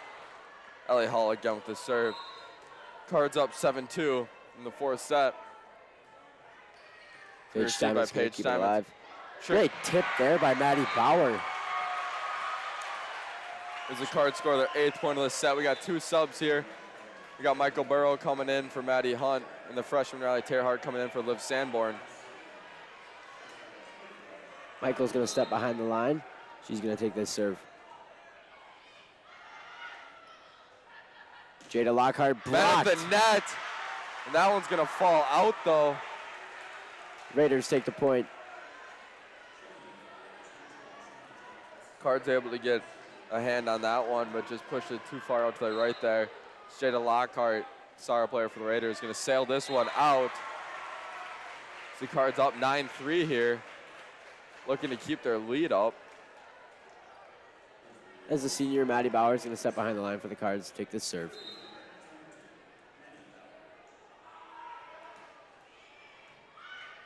Ellie Hall again with the serve. Cards up 7-2 in the 4th set. Paige Steinmetz going to keep it alive. Great tip there by Maddie Bauer. As the Cards score their 8th point of the set. We got 2 subs here. We got Michael Burrow coming in for Maddie Hunt, and the freshman Riley Terhart coming in for Liv Sanborn. Michael's going to step behind the line. She's going to take this serve. Jada Lockhart blocked. Met at the net. And that one's going to fall out, though. Raiders take the point. Cards able to get a hand on that one, but just pushed it too far out to the right there. Jada Lockhart, star player for the Raiders, going to sail this one out. The Cards up 9-3 here, looking to keep their lead up. As the senior, Maddie Bauer is going to step behind the line for the Cards to take this serve.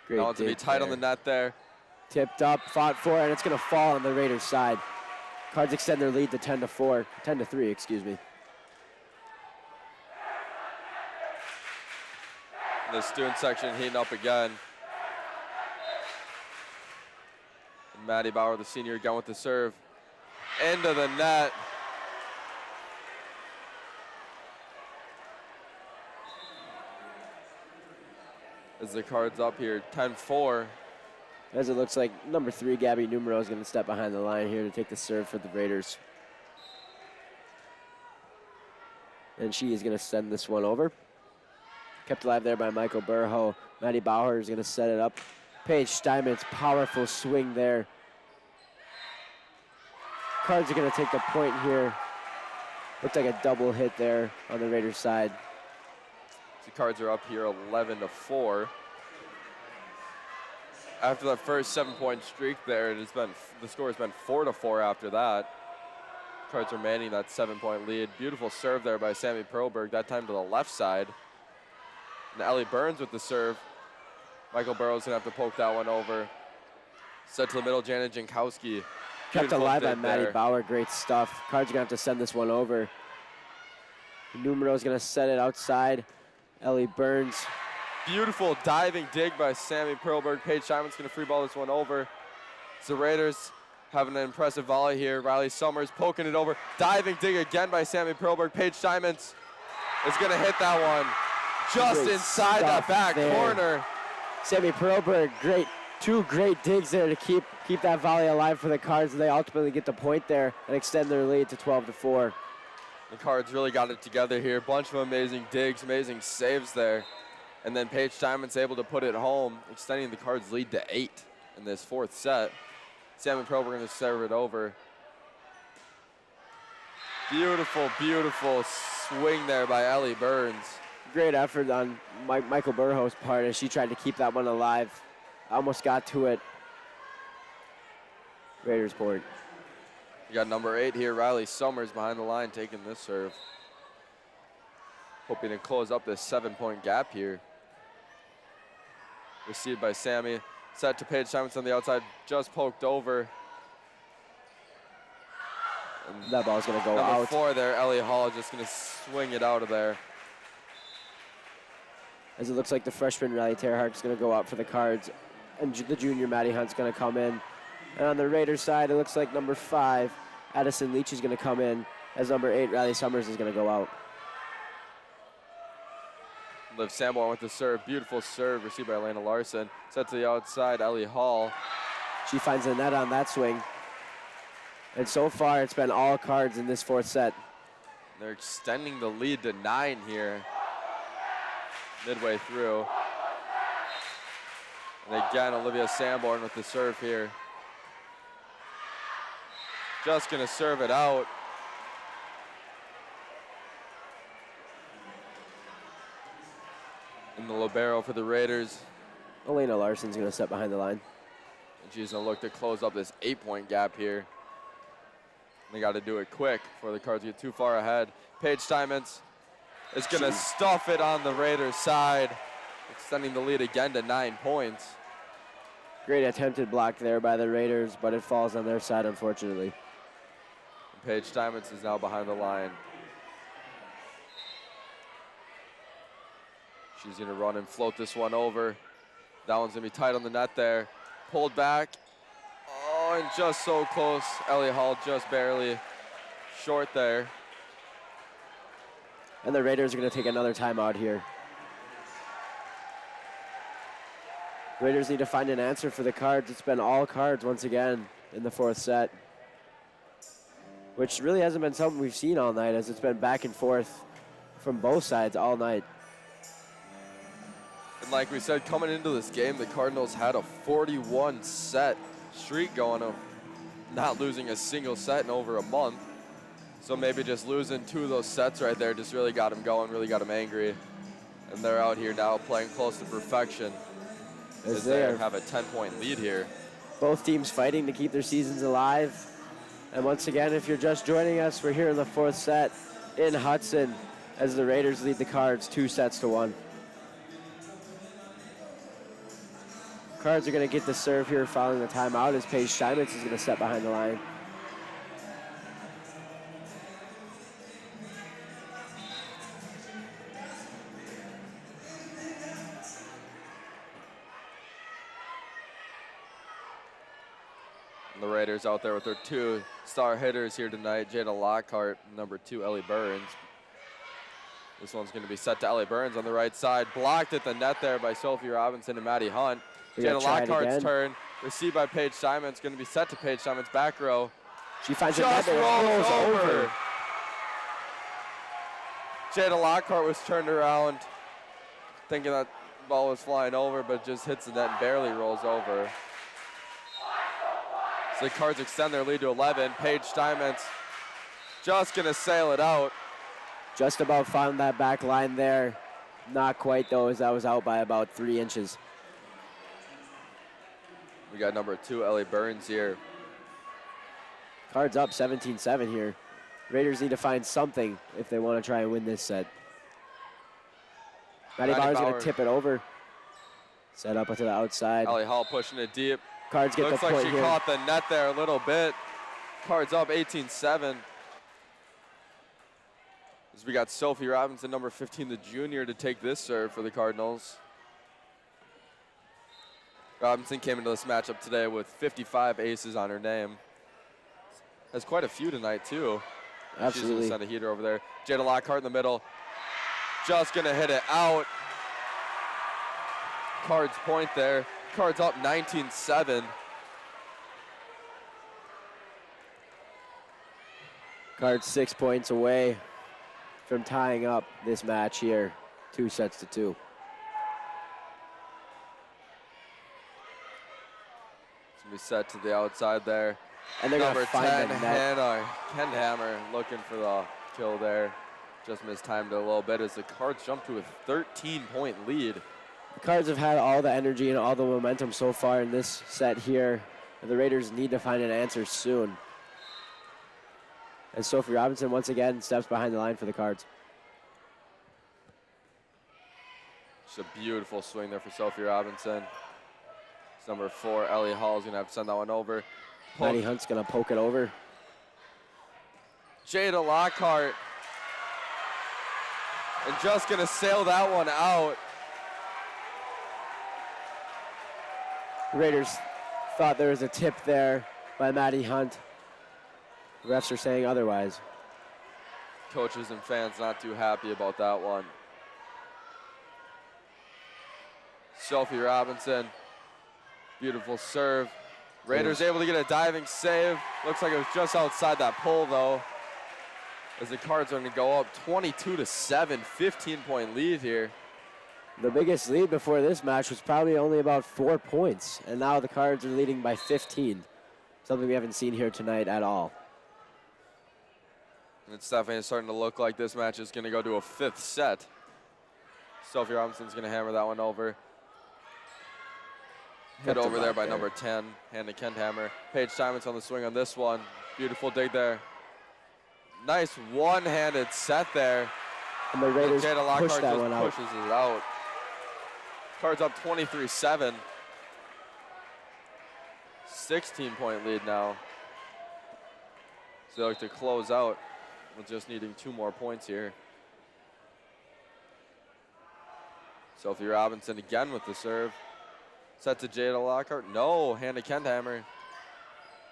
Great Now it's going to be tight on the net there. Tipped up, fought for, and it's going to fall on the Raiders' side. Cards extend their lead to 10-3, excuse me. The student section heating up again. And Maddie Bauer, the senior, again with the serve. Into the net. As the Cards up here, 10-4. As it looks like number 3, Gabby Numero, is going to step behind the line here to take the serve for the Raiders. And she is going to send this one over. Kept alive there by Michael Burho. Maddie Bauer is going to set it up. Paige Steinmetz, powerful swing there. Cards are going to take the point here. Looked like a double hit there on the Raiders side. The Cards are up here 11-4. After that first 7-point streak there, the score has been 4-4 after that. Cards are manning that 7-point lead. Beautiful serve there by Sammy Perlberg, that time to the left side. And Ellie Burns with the serve. Michael Burrow's gonna have to poke that one over. Set to the middle, Janet Jankowski. Kept alive by Maddie Bauer, great stuff. Cards are gonna have to send this one over. Numero's gonna set it outside. Ellie Burns. Beautiful diving dig by Sammy Perlberg. Paige Simon's gonna free ball this one over. So the Raiders having an impressive volley here. Riley Summers poking it over. Diving dig again by Sammy Perlberg. Paige Simons is gonna hit that one just Great inside that back corner. Sammy Perlberg, great Two great digs there to keep that volley alive for the Cards. They ultimately get the point there and extend their lead to 12-4. The Cards really got it together here. Bunch of amazing digs, amazing saves there. And then Paige Diamond's able to put it home, extending the Cards' lead to 8 in this fourth set. Salmon Pro, we're going to serve it over. Beautiful, beautiful swing there by Ellie Burns. Great effort on Michael Burho's part as she tried to keep that one alive. Almost got to it. Raiders point. You got number 8 here, Riley Summers, behind the line taking this serve. Hoping to close up this 7-point gap here. Received by Sammy. Set to Paige Simons on the outside, just poked over. And that ball's going to go number out. 4 there, Ellie Hall, just going to swing it out of there. As it looks like the freshman Riley Terhardt is going to go out for the Cards, and the junior Maddie Hunt's going to come in. And on the Raiders side, it looks like number 5, Addison Leach, is going to come in, as number 8, Riley Summers, is going to go out. Liv Sanborn with the serve. Beautiful serve received by Elena Larson. Set to the outside, Ellie Hall. She finds the net on that swing. And so far, it's been all Cards in this fourth set. They're extending the lead to 9 here, midway through. And again, Olivia Sanborn with the serve here. Just gonna serve it out. And the libero for the Raiders. Elena Larson's going to set behind the line. And she's going to look to close up this 8-point gap here. They got to do it quick before the Cards get too far ahead. Paige Steinmetz is going to stuff it on the Raiders' side, extending the lead again to 9 points. Great attempted block there by the Raiders, but it falls on their side, unfortunately. And Paige Steinmetz is now behind the line. She's going to run and float this one over. That one's going to be tight on the net there. Pulled back. Oh, and just so close. Ellie Hall just barely short there. And the Raiders are going to take another timeout here. Raiders need to find an answer for the Cards. It's been all Cards once again in the fourth set, which really hasn't been something we've seen all night, as it's been back and forth from both sides all night. And like we said, coming into this game, the Cardinals had a 41-set streak going of not losing a single set in over a month. So maybe just losing 2 of those sets right there just really got them going, really got them angry. And they're out here now playing close to perfection as they have a 10-point lead here. Both teams fighting to keep their seasons alive. And once again, if you're just joining us, we're here in the fourth set in Hudson as the Raiders lead the Cards 2-1. Cards are going to get the serve here following the timeout as Paige Steinmetz is going to set behind the line. And the Raiders out there with their 2 star hitters here tonight, Jada Lockhart, number 2, Ellie Burns. This one's going to be set to Ellie Burns on the right side. Blocked at the net there by Sophie Robinson and Maddie Hunt. Jada Lockhart's turn. Received by Paige Simon. It's going to be set to Paige Simon's back row. She finds just it rolls over. Jada Lockhart was turned around thinking that ball was flying over, but just hits the net and barely rolls over. So the Cards extend their lead to 11. Paige Steinmetz just going to sail it out. Just about found that back line there. Not quite, though, as that was out by about 3 inches. We got number 2, Ellie Burns here. Cards up 17-7 here. Raiders need to find something if they want to try and win this set. Maddie Bauer's going to tip it over. Set up to the outside. Ellie Hall pushing it deep. Cards get Looks the point like she here. caught the net there a little bit. Cards up 18-7. As we got Sophie Robinson, number 15, the junior, to take this serve for the Cardinals. Robinson came into this matchup today with 55 aces on her name. Has quite a few tonight, too. Absolutely. She's going to send a heater over there. Jada Lockhart in the middle. Just going to hit it out. Cards point there. Cards up 19-7. Cards 6 points away from tying up this match here, 2 sets to 2. It's going to be set to the outside there. And they're going to Number find 10, the net. Hannah Kendhammer looking for the kill there. Just mistimed it a little bit as the Cards jump to a 13-point lead. The Cards have had all the energy and all the momentum so far in this set here. And the Raiders need to find an answer soon. As Sophie Robinson once again steps behind the line for the Cards. Just a beautiful swing there for Sophie Robinson. It's number 4, Ellie Hall is going to have to send that one over. Maddie Hunt's going to poke it over. Jada Lockhart. And just going to sail that one out. The Raiders thought there was a tip there by Maddie Hunt. The refs are saying otherwise. Coaches and fans not too happy about that one. Sophie Robinson, beautiful serve. Raiders able to get a diving save. Looks like it was just outside that pole though. As the Cards are going to go up 22-7, 15-point lead here. The biggest lead before this match was probably only about 4 points, and now the Cards are leading by 15. Something we haven't seen here tonight at all. And it's definitely starting to look like this match is going to go to a 5th set. Sophie Robinson's going to hammer that one over. Hit over there by number 10, Hannah Kendhammer. Paige Simons on the swing on this one. Beautiful dig there. Nice one-handed set there. And the Raiders Jada Lockhart pushed that just one out. pushes it out. Cards up 23-7. 16-point lead now. So they like to close out with just needing 2 more points here. Sophie Robinson again with the serve. Set to Jada Lockhart. No, Hannah Kendhammer.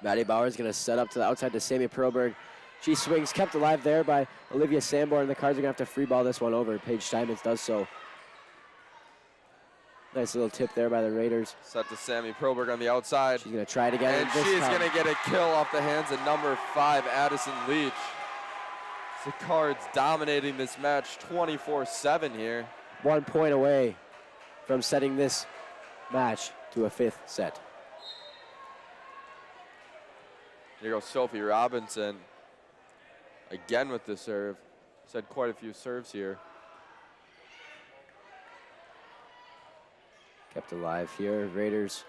Maddie Bauer's going to set up to the outside to Sammy Perlberg. She swings, kept alive there by Olivia Sanborn. The Cards are going to have to free ball this one over. Paige Steinmetz does so. Nice little tip there by the Raiders. Set to Sammy Perlberg on the outside. She's going to try it again. And she's going to get a kill off the hands of number 5, Addison Leach. The Cards dominating this match 24-7 here. 1 point away from setting this match to a 5th set. Here goes Sophie Robinson. Again with the serve. She's had quite a few serves here. Kept alive here, Raiders.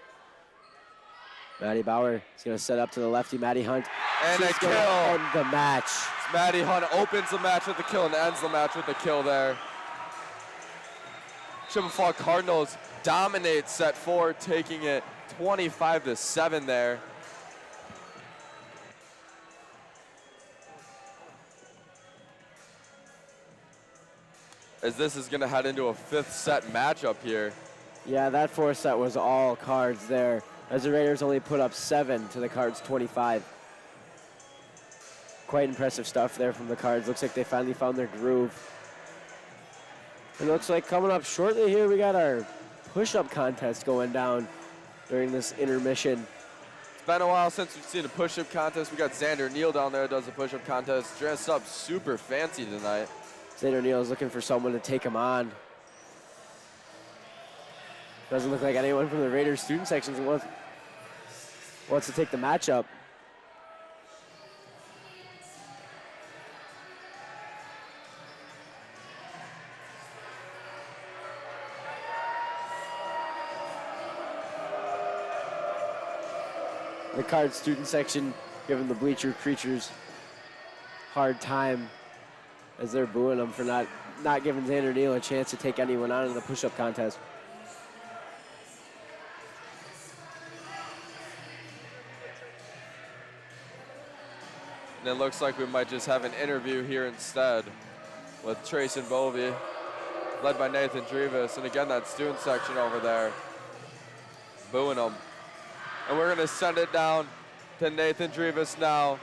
Maddie Bauer is going to set up to the lefty, Maddie Hunt. And She's a kill. End the match. Maddie Hunt opens the match with the kill and ends the match with the kill there. Chippewa Cardinals dominate set 4, taking it 25-7 there. As this is going to head into a 5th set matchup here. Yeah, that 4th set was all Cards there, as the Raiders only put up 7 to the Cards 25. Quite impressive stuff there from the Cards. Looks like they finally found their groove. It looks like coming up shortly here, we got our push-up contest going down during this intermission. It's been a while since we've seen a push-up contest. We got Xander Neal down there that does a push-up contest, dressed up super fancy tonight. Xander Neal is looking for someone to take him on. Doesn't look like anyone from the Raiders student sections wants to take the matchup. The Cards student section giving the bleacher creatures hard time as they're booing them for not giving Xander Neal a chance to take anyone on in the push-up contest. And it looks like we might just have an interview here instead with Trace and Bovey, led by Nathan Drivas. And again, that student section over there, booing them. And we're gonna send it down to Nathan Drivas now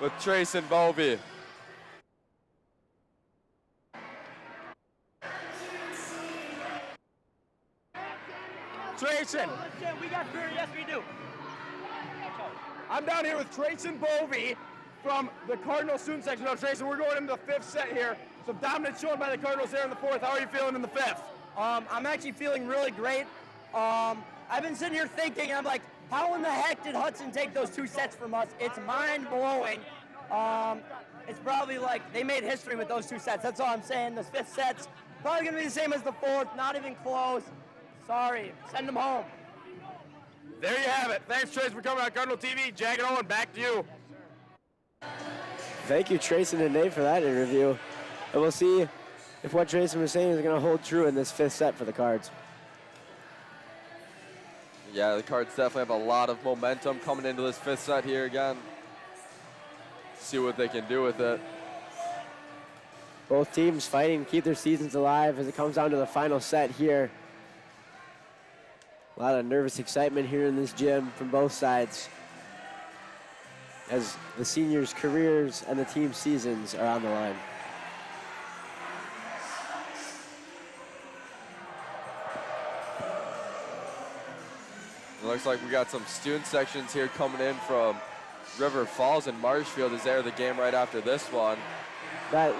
with Trace and Bovey. Trayson. We got fear. Yes, we do. I'm down here with Trayson Bovey from the Cardinals student section. Now, Trayson, we're going into the fifth set here. Some dominance shown by the Cardinals there in the fourth. How are you feeling in the fifth? I'm actually feeling really great. I've been sitting here thinking, I'm like, how in the heck did Hudson take those 2 sets from us? It's mind-blowing. It's probably like they made history with those 2 sets. That's all I'm saying. The fifth set's probably going to be the same as the fourth. Not even close. Sorry. Send them home. There you have it. Thanks, Trayson, for coming on Cardinal TV. Jack and Owen, back to you. Thank you, Trayson and Nate, for that interview. And we'll see if what Trayson was saying is going to hold true in this fifth set for the Cards. Yeah, the Cards definitely have a lot of momentum coming into this fifth set here again. See what they can do with it. Both teams fighting to keep their seasons alive as it comes down to the final set here. A lot of nervous excitement here in this gym from both sides as the seniors' careers and the team's seasons are on the line. It looks like we got some student sections here coming in from River Falls and Marshfield as they're the game right after this one. That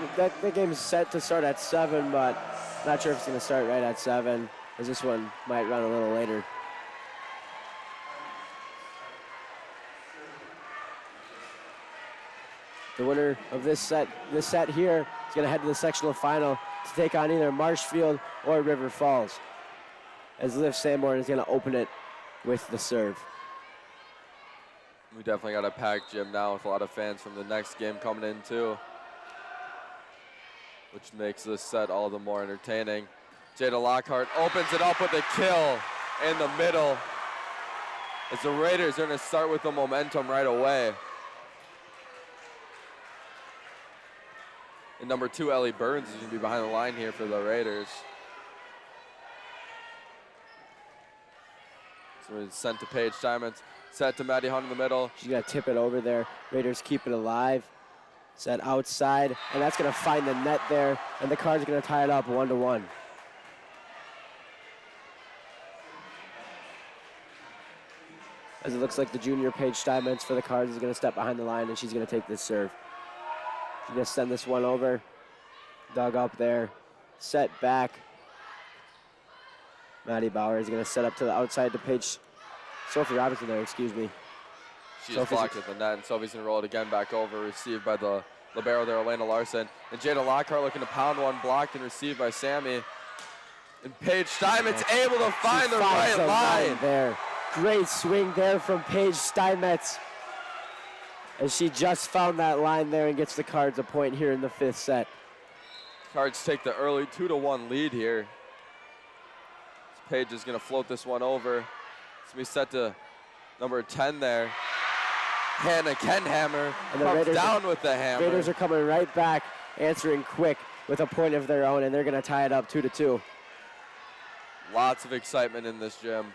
game is set to start at 7, but not sure if it's going to start right at 7, as this one might run a little later. The winner of this set here is going to head to the sectional final to take on either Marshfield or River Falls, as Liv Sanborn is going to open it with the serve. We definitely got a packed gym now with a lot of fans from the next game coming in too, which makes this set all the more entertaining. Jada Lockhart opens it up with a kill in the middle as the Raiders are going to start with the momentum right away. And number 2, Ellie Burns, is going to be behind the line here for the Raiders. So it's sent to Paige Diamonds, set to Maddie Hunt in the middle. She's going to tip it over there. Raiders keep it alive. Set outside, and that's going to find the net there, and the Cards are going to tie it up 1-1. As it looks like the junior Paige Steinmetz for the Cards is going to step behind the line, and she's going to take this serve. She's going to send this one over. Dug up there. Set back. Maddie Bauer is going to set up to the outside to Paige. Sophie Robinson there, excuse me. She just blocked at the net, and Sophie's going to roll it again back over, received by the libero there, Elena Larson. And Jada Lockhart looking to pound one, blocked and received by Sammy. And Paige Steinmetz able to find the right line. There. Great swing there from Paige Steinmetz. As she just found that line there and gets the Cards a point here in the fifth set. Cards take the early 2-1 lead here. Paige is going to float this one over. It's going to be set to number 10 there. Hannah Kenhammer comes down with the hammer. Raiders are coming right back, answering quick with a point of their own, and they're going to tie it up 2-2. Lots of excitement in this gym.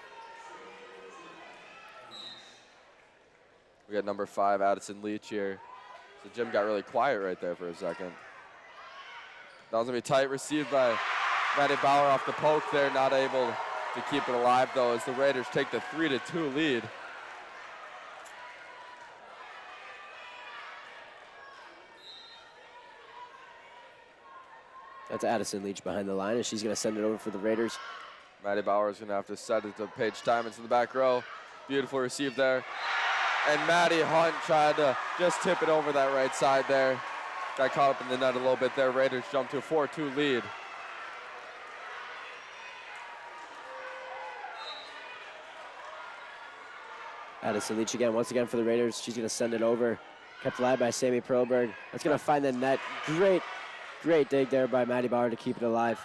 We got number 5, Addison Leach here. So the gym got really quiet right there for a second. That was going to be tight, received by Maddie Bauer off the poke there, not able to keep it alive though as the Raiders take the 3-2 lead. That's Addison Leach behind the line, and she's going to send it over for the Raiders. Maddie Bauer is going to have to set it to Paige Diamonds in the back row. Beautiful receive there. And Maddie Hunt tried to just tip it over that right side there. Got caught up in the net a little bit there. Raiders jumped to a 4-2 lead. Addison Leach again, once again for the Raiders. She's going to send it over. Kept alive by Sammy Proberg. That's going to find the net. Great dig there by Maddie Bauer to keep it alive.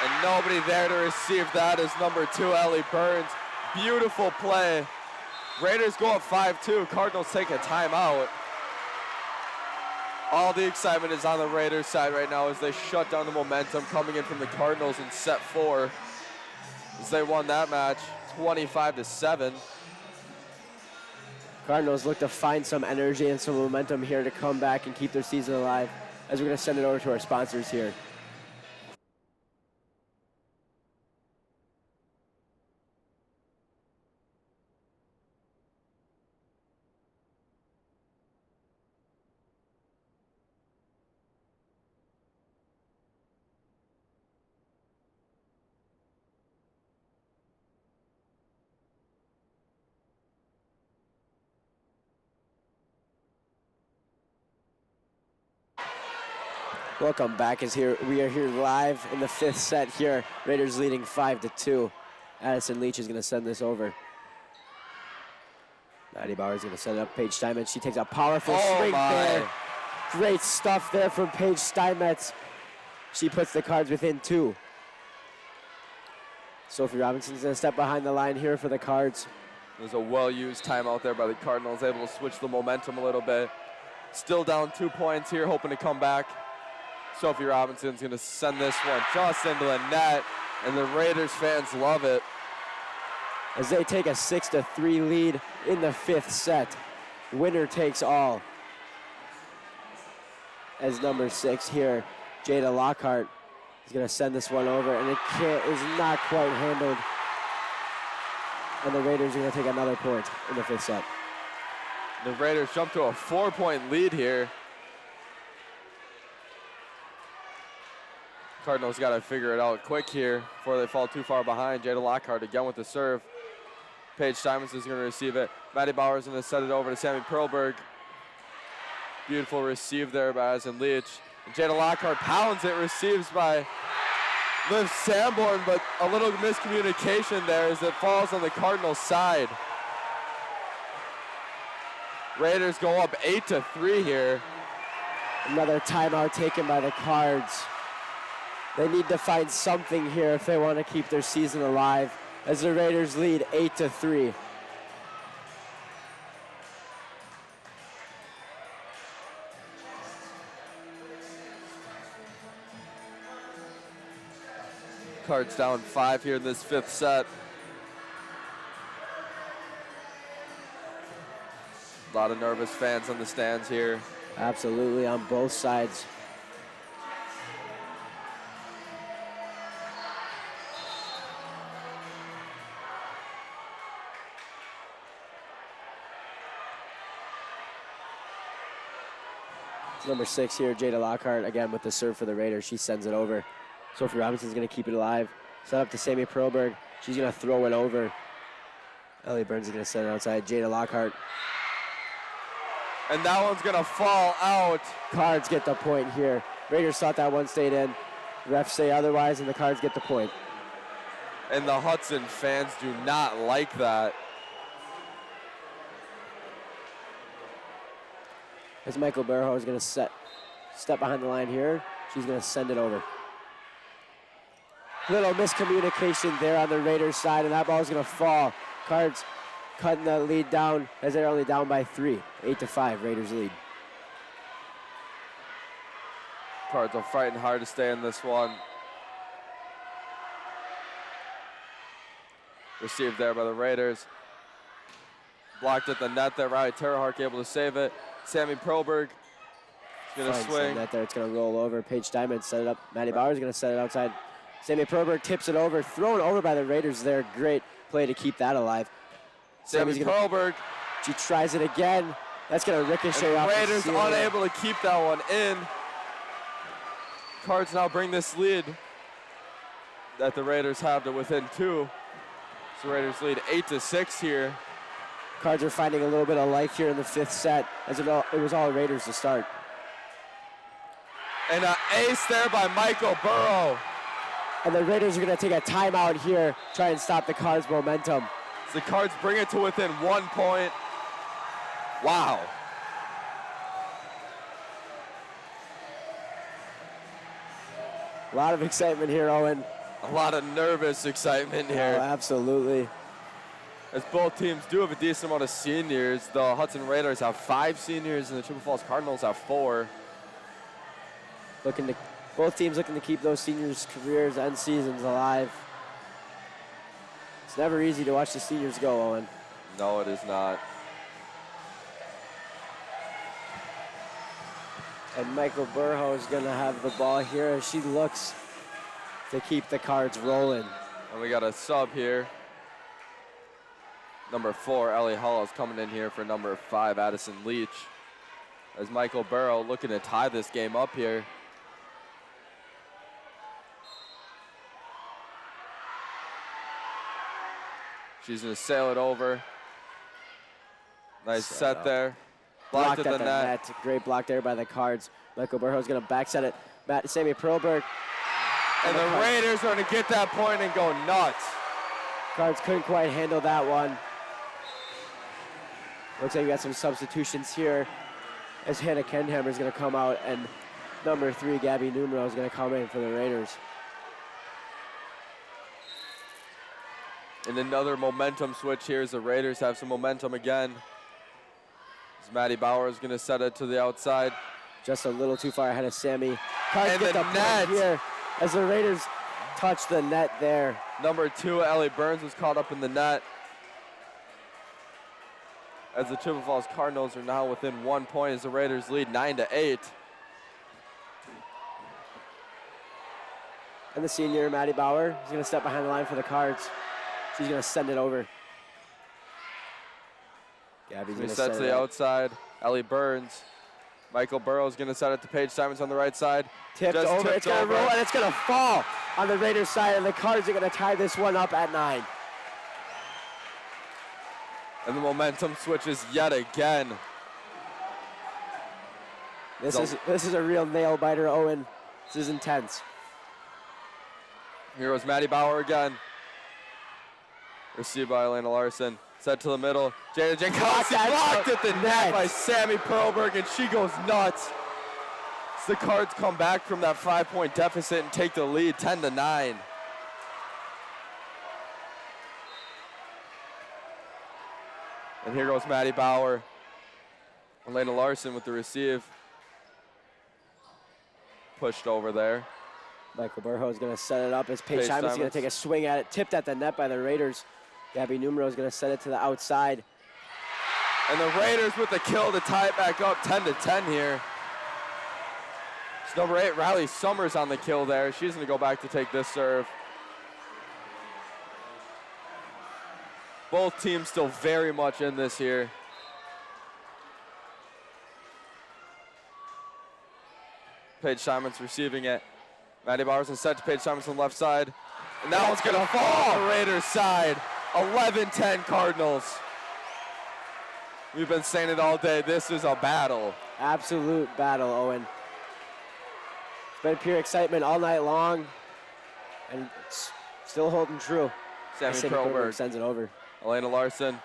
And nobody there to receive that is number 2, Ellie Burns. Beautiful play. Raiders go up 5-2. Cardinals take a timeout. All the excitement is on the Raiders side right now as they shut down the momentum coming in from the Cardinals in set 4. As they won that match 25-7. Cardinals look to find some energy and some momentum here to come back and keep their season alive, as we're going to send it over to our sponsors here. Welcome back. We are here live in the 5th set here. Raiders leading 5-2. Addison Leach is going to send this over. Maddie Bauer is going to set it up. Paige Steinmetz, she takes a powerful swing there. Great stuff there from Paige Steinmetz. She puts the Cards within 2. Sophie Robinson's going to step behind the line here for the Cards. There's a well-used timeout there by the Cardinals, able to switch the momentum a little bit. Still down 2 points here, hoping to come back. Sophie Robinson's going to send this one just into the net, and the Raiders fans love it. As they take a 6-3 lead in the 5th set. Winner takes all. As number 6 here, Jada Lockhart is going to send this one over, and it is not quite handled. And the Raiders are going to take another point in the 5th set. The Raiders jump to a 4-point lead here. Cardinals got to figure it out quick here before they fall too far behind. Jada Lockhart again with the serve. Paige Steinmetz is going to receive it. Maddie Bauer is going to set it over to Sammy Perlberg. Beautiful receive there by Addison Leach. And Jada Lockhart pounds it, receives by Liv Sanborn, but a little miscommunication there as it falls on the Cardinals' side. Raiders go up 8-3 here. Another timeout taken by the Cards. They need to find something here if they want to keep their season alive, as the Raiders lead 8-3. Cards down 5 here in this 5th set. A lot of nervous fans on the stands here. Absolutely, on both sides. Number 6 here, Jada Lockhart, again with the serve for the Raiders. She sends it over. Sophie Robinson's going to keep it alive. Set up to Sammy Perlberg. She's going to throw it over. Ellie Burns is going to send it outside. Jada Lockhart. And that one's going to fall out. Cards get the point here. Raiders thought that one stayed in. Refs say otherwise, and the Cards get the point. And the Hudson fans do not like that. As Michael Burrow is going to step behind the line here. She's going to send it over. Little miscommunication there on the Raiders side, and that ball is going to fall. Cards cutting the lead down as they're only down by 3. 8-5, Raiders lead. Cards are fighting hard to stay in this one. Received there by the Raiders. Blocked at the net there. Riley Terhark able to save it. Sammy Perlberg is going to swing. Net there, it's going to roll over. Paige Steinmetz set it up. Maddie Bauer is going to set it outside. Sammy Perlberg tips it over. Thrown over by the Raiders there. Great play to keep that alive. Sammy Perlberg. She tries it again. That's going to ricochet off the Raiders ceiling. unable to keep that one in. Cards now bring this lead that the Raiders have to within 2. So Raiders lead 8-6 here. Cards are finding a little bit of life here in the 5th set, as it was all Raiders to start. And an ace there by Michael Burrow. And the Raiders are going to take a timeout here, try and stop the Cards' momentum. So the Cards bring it to within 1 point. Wow. A lot of excitement here, Owen. A lot of nervous excitement here. Oh, absolutely. As both teams do have a decent amount of seniors. The Hudson Raiders have 5 seniors, and the Chippewa Falls Cardinals have 4. Both teams looking to keep those seniors' careers and seasons alive. It's never easy to watch the seniors go, Owen. No, it is not. And Michael Burrow is going to have the ball here as she looks to keep the Cards rolling. And we got a sub here. Number 4, Ellie Hollows coming in here for number 5, Addison Leach. As Michael Burrow looking to tie this game up here. She's going to sail it over. Nice set there. Blocked at the net. Great block there by the Cards. Michael Burrow is going to back set it Sammy Perlberg. And the Raiders are going to get that point and go nuts. Cards couldn't quite handle that one. Looks like we got some substitutions here as Hannah Kenhammer is going to come out and number 3, Gabby Numero, is going to come in for the Raiders. And another momentum switch here as the Raiders have some momentum again. As Maddie Bauer is going to set it to the outside. Just a little too far ahead of Sammy. Cards And get the point net. here as the Raiders touch the net there. Number 2, Ellie Burns was caught up in the net. As the Chippewa Falls Cardinals are now within 1 point as the Raiders lead 9-8. And the senior, Maddie Bauer, is going to step behind the line for the Cards. She's going to send it over. Gabby's going to set to the outside. Ellie Burns. Michael Burrow's going to set it to Paige Simons on the right side. Tipped over. It's going to roll, and it's going to fall on the Raiders side, and the Cards are going to tie this one up at 9. And the momentum switches yet again. This is a real nail biter, Owen. This is intense. Here goes Maddie Bauer again. Received by Elena Larson. Set to the middle. Jada Jankowski blocked at the net by Sammy Perlberg, and she goes nuts. As the Cards come back from that 5-point deficit and take the lead 10-9. And here goes Maddie Bauer. Elena Larson with the receive. Pushed over there. Michael Burho is going to set it up as Paige Paige Simons is going Simons. to take a swing at it. Tipped at the net by the Raiders. Gabby Numero is going to set it to the outside. And the Raiders with the kill to tie it back up 10-10 here. It's number 8, Riley Summers on the kill there. She's going to go back to take this serve. Both teams still very much in this here. Paige Simons receiving it. Maddie Bowers is set to Paige Simons on the left side. And that one's going to fall on the Raiders side. 11-10 Cardinals. We've been saying it all day. This is a battle. Absolute battle, Owen. It's been pure excitement all night long, and it's still holding true. Sammy Perlberg Perlberg sends it over. Elena Larson. And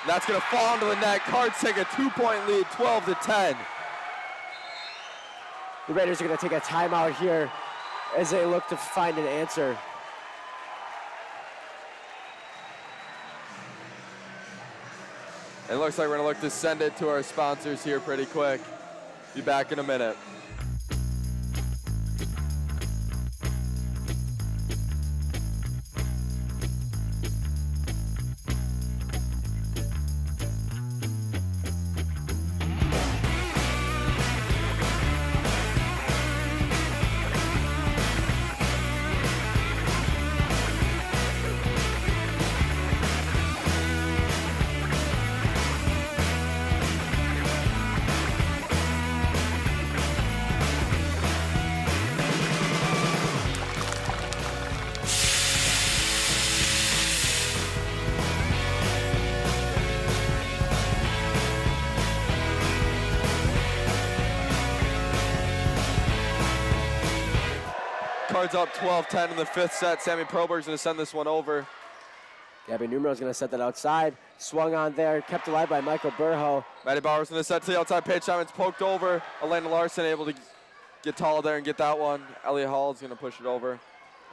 that's going to fall into the net. Cards take a 2-point lead, 12-10. The Raiders are going to take a timeout here as they look to find an answer. It looks like we're going to look to send it to our sponsors here pretty quick. Be back in a minute. Cards up 12-10 in the 5th set. Sammy Perlberg's going to send this one over. Gabby Numero is going to set that outside. Swung on there, kept alive by Michael Burho. Maddie Bauer's going to set to the outside. Paige Simons poked over. Elena Larson able to get tall there and get that one. Elliot Hall is going to push it over.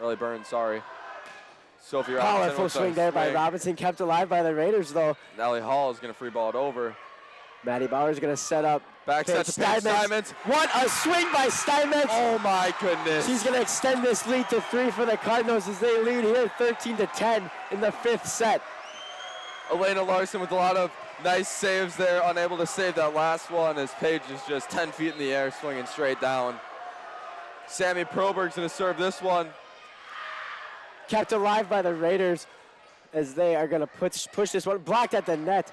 Ellie Burns, sorry. Sophie Robinson. Powerful with a swing there by swing. Robinson, kept alive by the Raiders though. Ellie Hall is going to free ball it over. Maddie Bauer is going to set up. Back set to Paige Simons. What a swing by Steinmetz. Oh my goodness. She's going to extend this lead to 3 for the Cardinals as they lead here 13-10 in the 5th set. Elena Larson with a lot of nice saves there, unable to save that last one as Paige is just 10 feet in the air, swinging straight down. Sammy Perlberg's going to serve this one. Kept alive by the Raiders as they are going to push this one. Blocked at the net.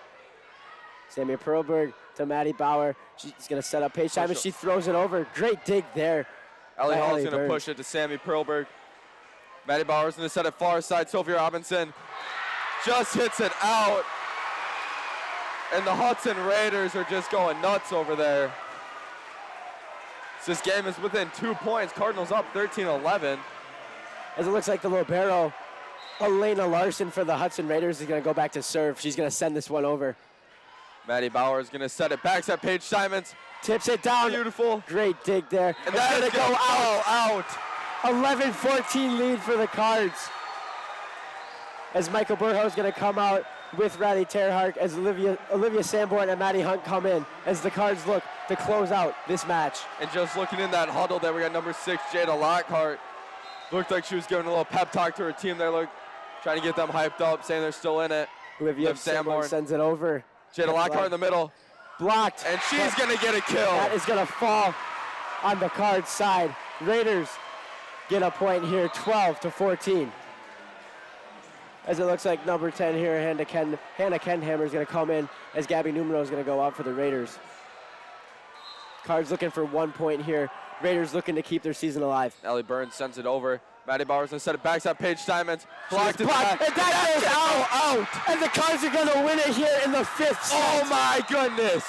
Sammy Perlberg to Maddie Bauer. She's going to set up Paige Simons. She throws it over. Great dig there. Ellie by Hall's Ellie going to Burns. push it to Sammy Perlberg. Maddie Bauer's going to set it far side. Sophie Robinson just hits it out. And the Hudson Raiders are just going nuts over there. So this game is within 2 points. Cardinals up 13-11. As it looks like the libero, Elena Larson for the Hudson Raiders, is going to go back to serve. She's going to send this one over. Maddie Bauer is going to set it back at Paige Simons. Tips it down. Beautiful. Great dig there. And that's going to go out. 11-14 lead for the Cards. As Michael Burho is going to come out with Riley Terhark, as Olivia Sanborn and Maddie Hunt come in, as the Cards look to close out this match. And just looking in that huddle there, we got number 6, Jada Lockhart. Looked like she was giving a little pep talk to her team there, trying to get them hyped up, saying they're still in it. Olivia Sanborn sends it over. Jada Lockhart in the middle. Blocked. And she's going to get a kill. That is going to fall on the Cards side. Raiders get a point here, 12-14. As it looks like number 10 here, Hannah Kenhammer is going to come in, as Gabby Numero is going to go out for the Raiders. Cards looking for 1 point here. Raiders looking to keep their season alive. Ellie Burns sends it over. Maddie Bauer's going to set it back to Paige Simons. Blocked. And that is out. And the Cards are going to win it here in the 5th set. Oh my goodness.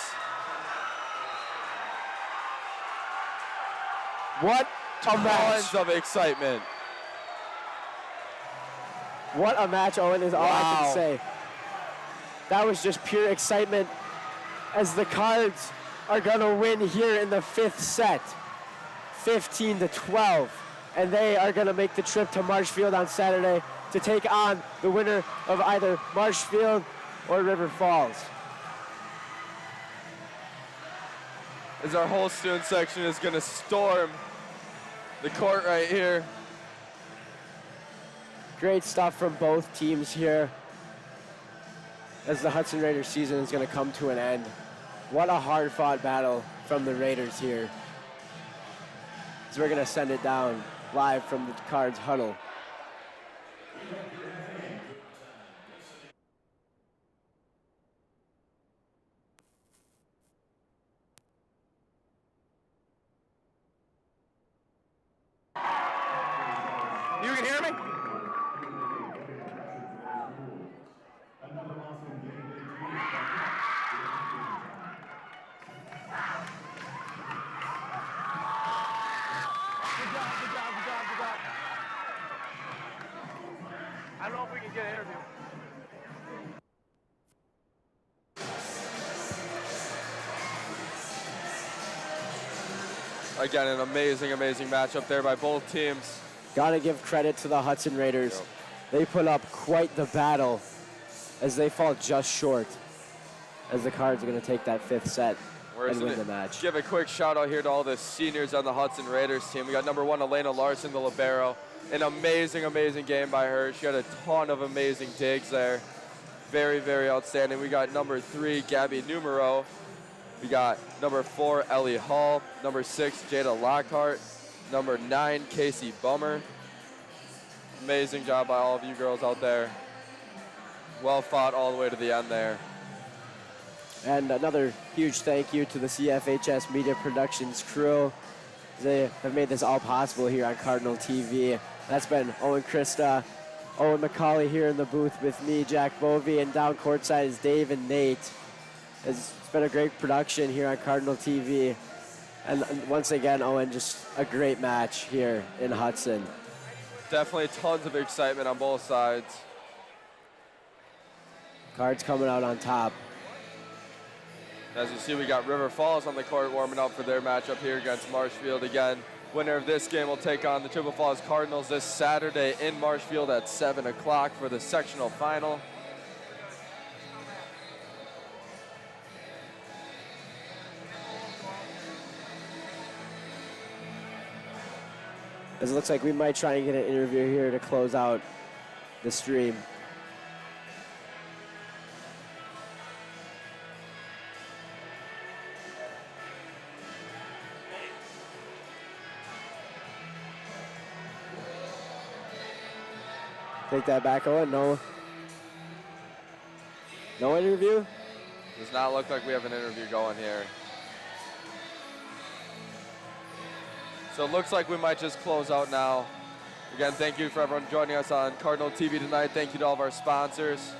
What a match. Tons of excitement. What a match, Owen, is all I can say. That was just pure excitement, as the Cards are going to win here in the 5th set, 15-12. And they are going to make the trip to Marshfield on Saturday to take on the winner of either Marshfield or River Falls. As our whole student section is going to storm the court right here. Great stuff from both teams here, as the Hudson Raiders season is going to come to an end. What a hard-fought battle from the Raiders here. So we're going to send it down live from the Cards huddle. You can hear me? I don't know if we can get an interview. Again, an amazing, amazing matchup there by both teams. Gotta give credit to the Hudson Raiders. Yep. They put up quite the battle, as they fall just short, as the Cards are going to take that 5th set and win the match. Give a quick shout out here to all the seniors on the Hudson Raiders team. We got number 1, Elena Larson, the libero. An amazing, amazing game by her. She had a ton of amazing digs there. Very, very outstanding. We got number 3, Gabby Numero. We got number 4, Ellie Hall. Number 6, Jada Lockhart. Number 9, Casey Bummer. Amazing job by all of you girls out there. Well fought all the way to the end there. And another huge thank you to the CFHS Media Productions crew. They have made this all possible here on Cardinal TV. That's been Owen Krista, Owen McCauley here in the booth with me, Jack Bovey, and down courtside is Dave and Nate. It's been a great production here on Cardinal TV. And once again, Owen, just a great match here in Hudson. Definitely tons of excitement on both sides. Cards coming out on top. As you see, we got River Falls on the court warming up for their matchup here against Marshfield again. Winner of this game will take on the Chippewa Falls Cardinals this Saturday in Marshfield at 7 o'clock for the sectional final. As it looks like we might try and get an interview here to close out the stream. Take that back, Owen. No interview? Does not look like we have an interview going here. So it looks like we might just close out now. Again, thank you for everyone joining us on Cardinal TV tonight. Thank you to all of our sponsors.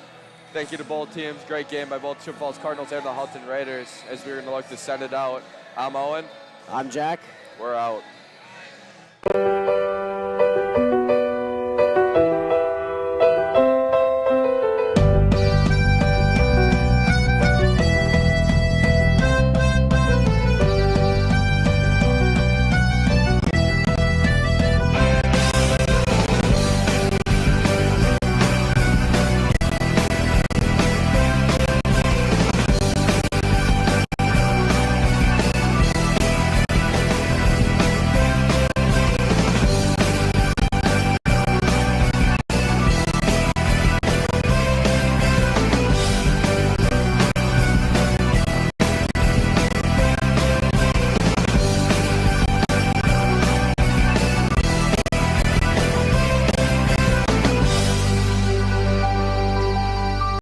Thank you to both teams. Great game by both Chippewa Falls Cardinals and the Hudson Raiders as we're going to look to send it out. I'm Owen. I'm Jack. We're out.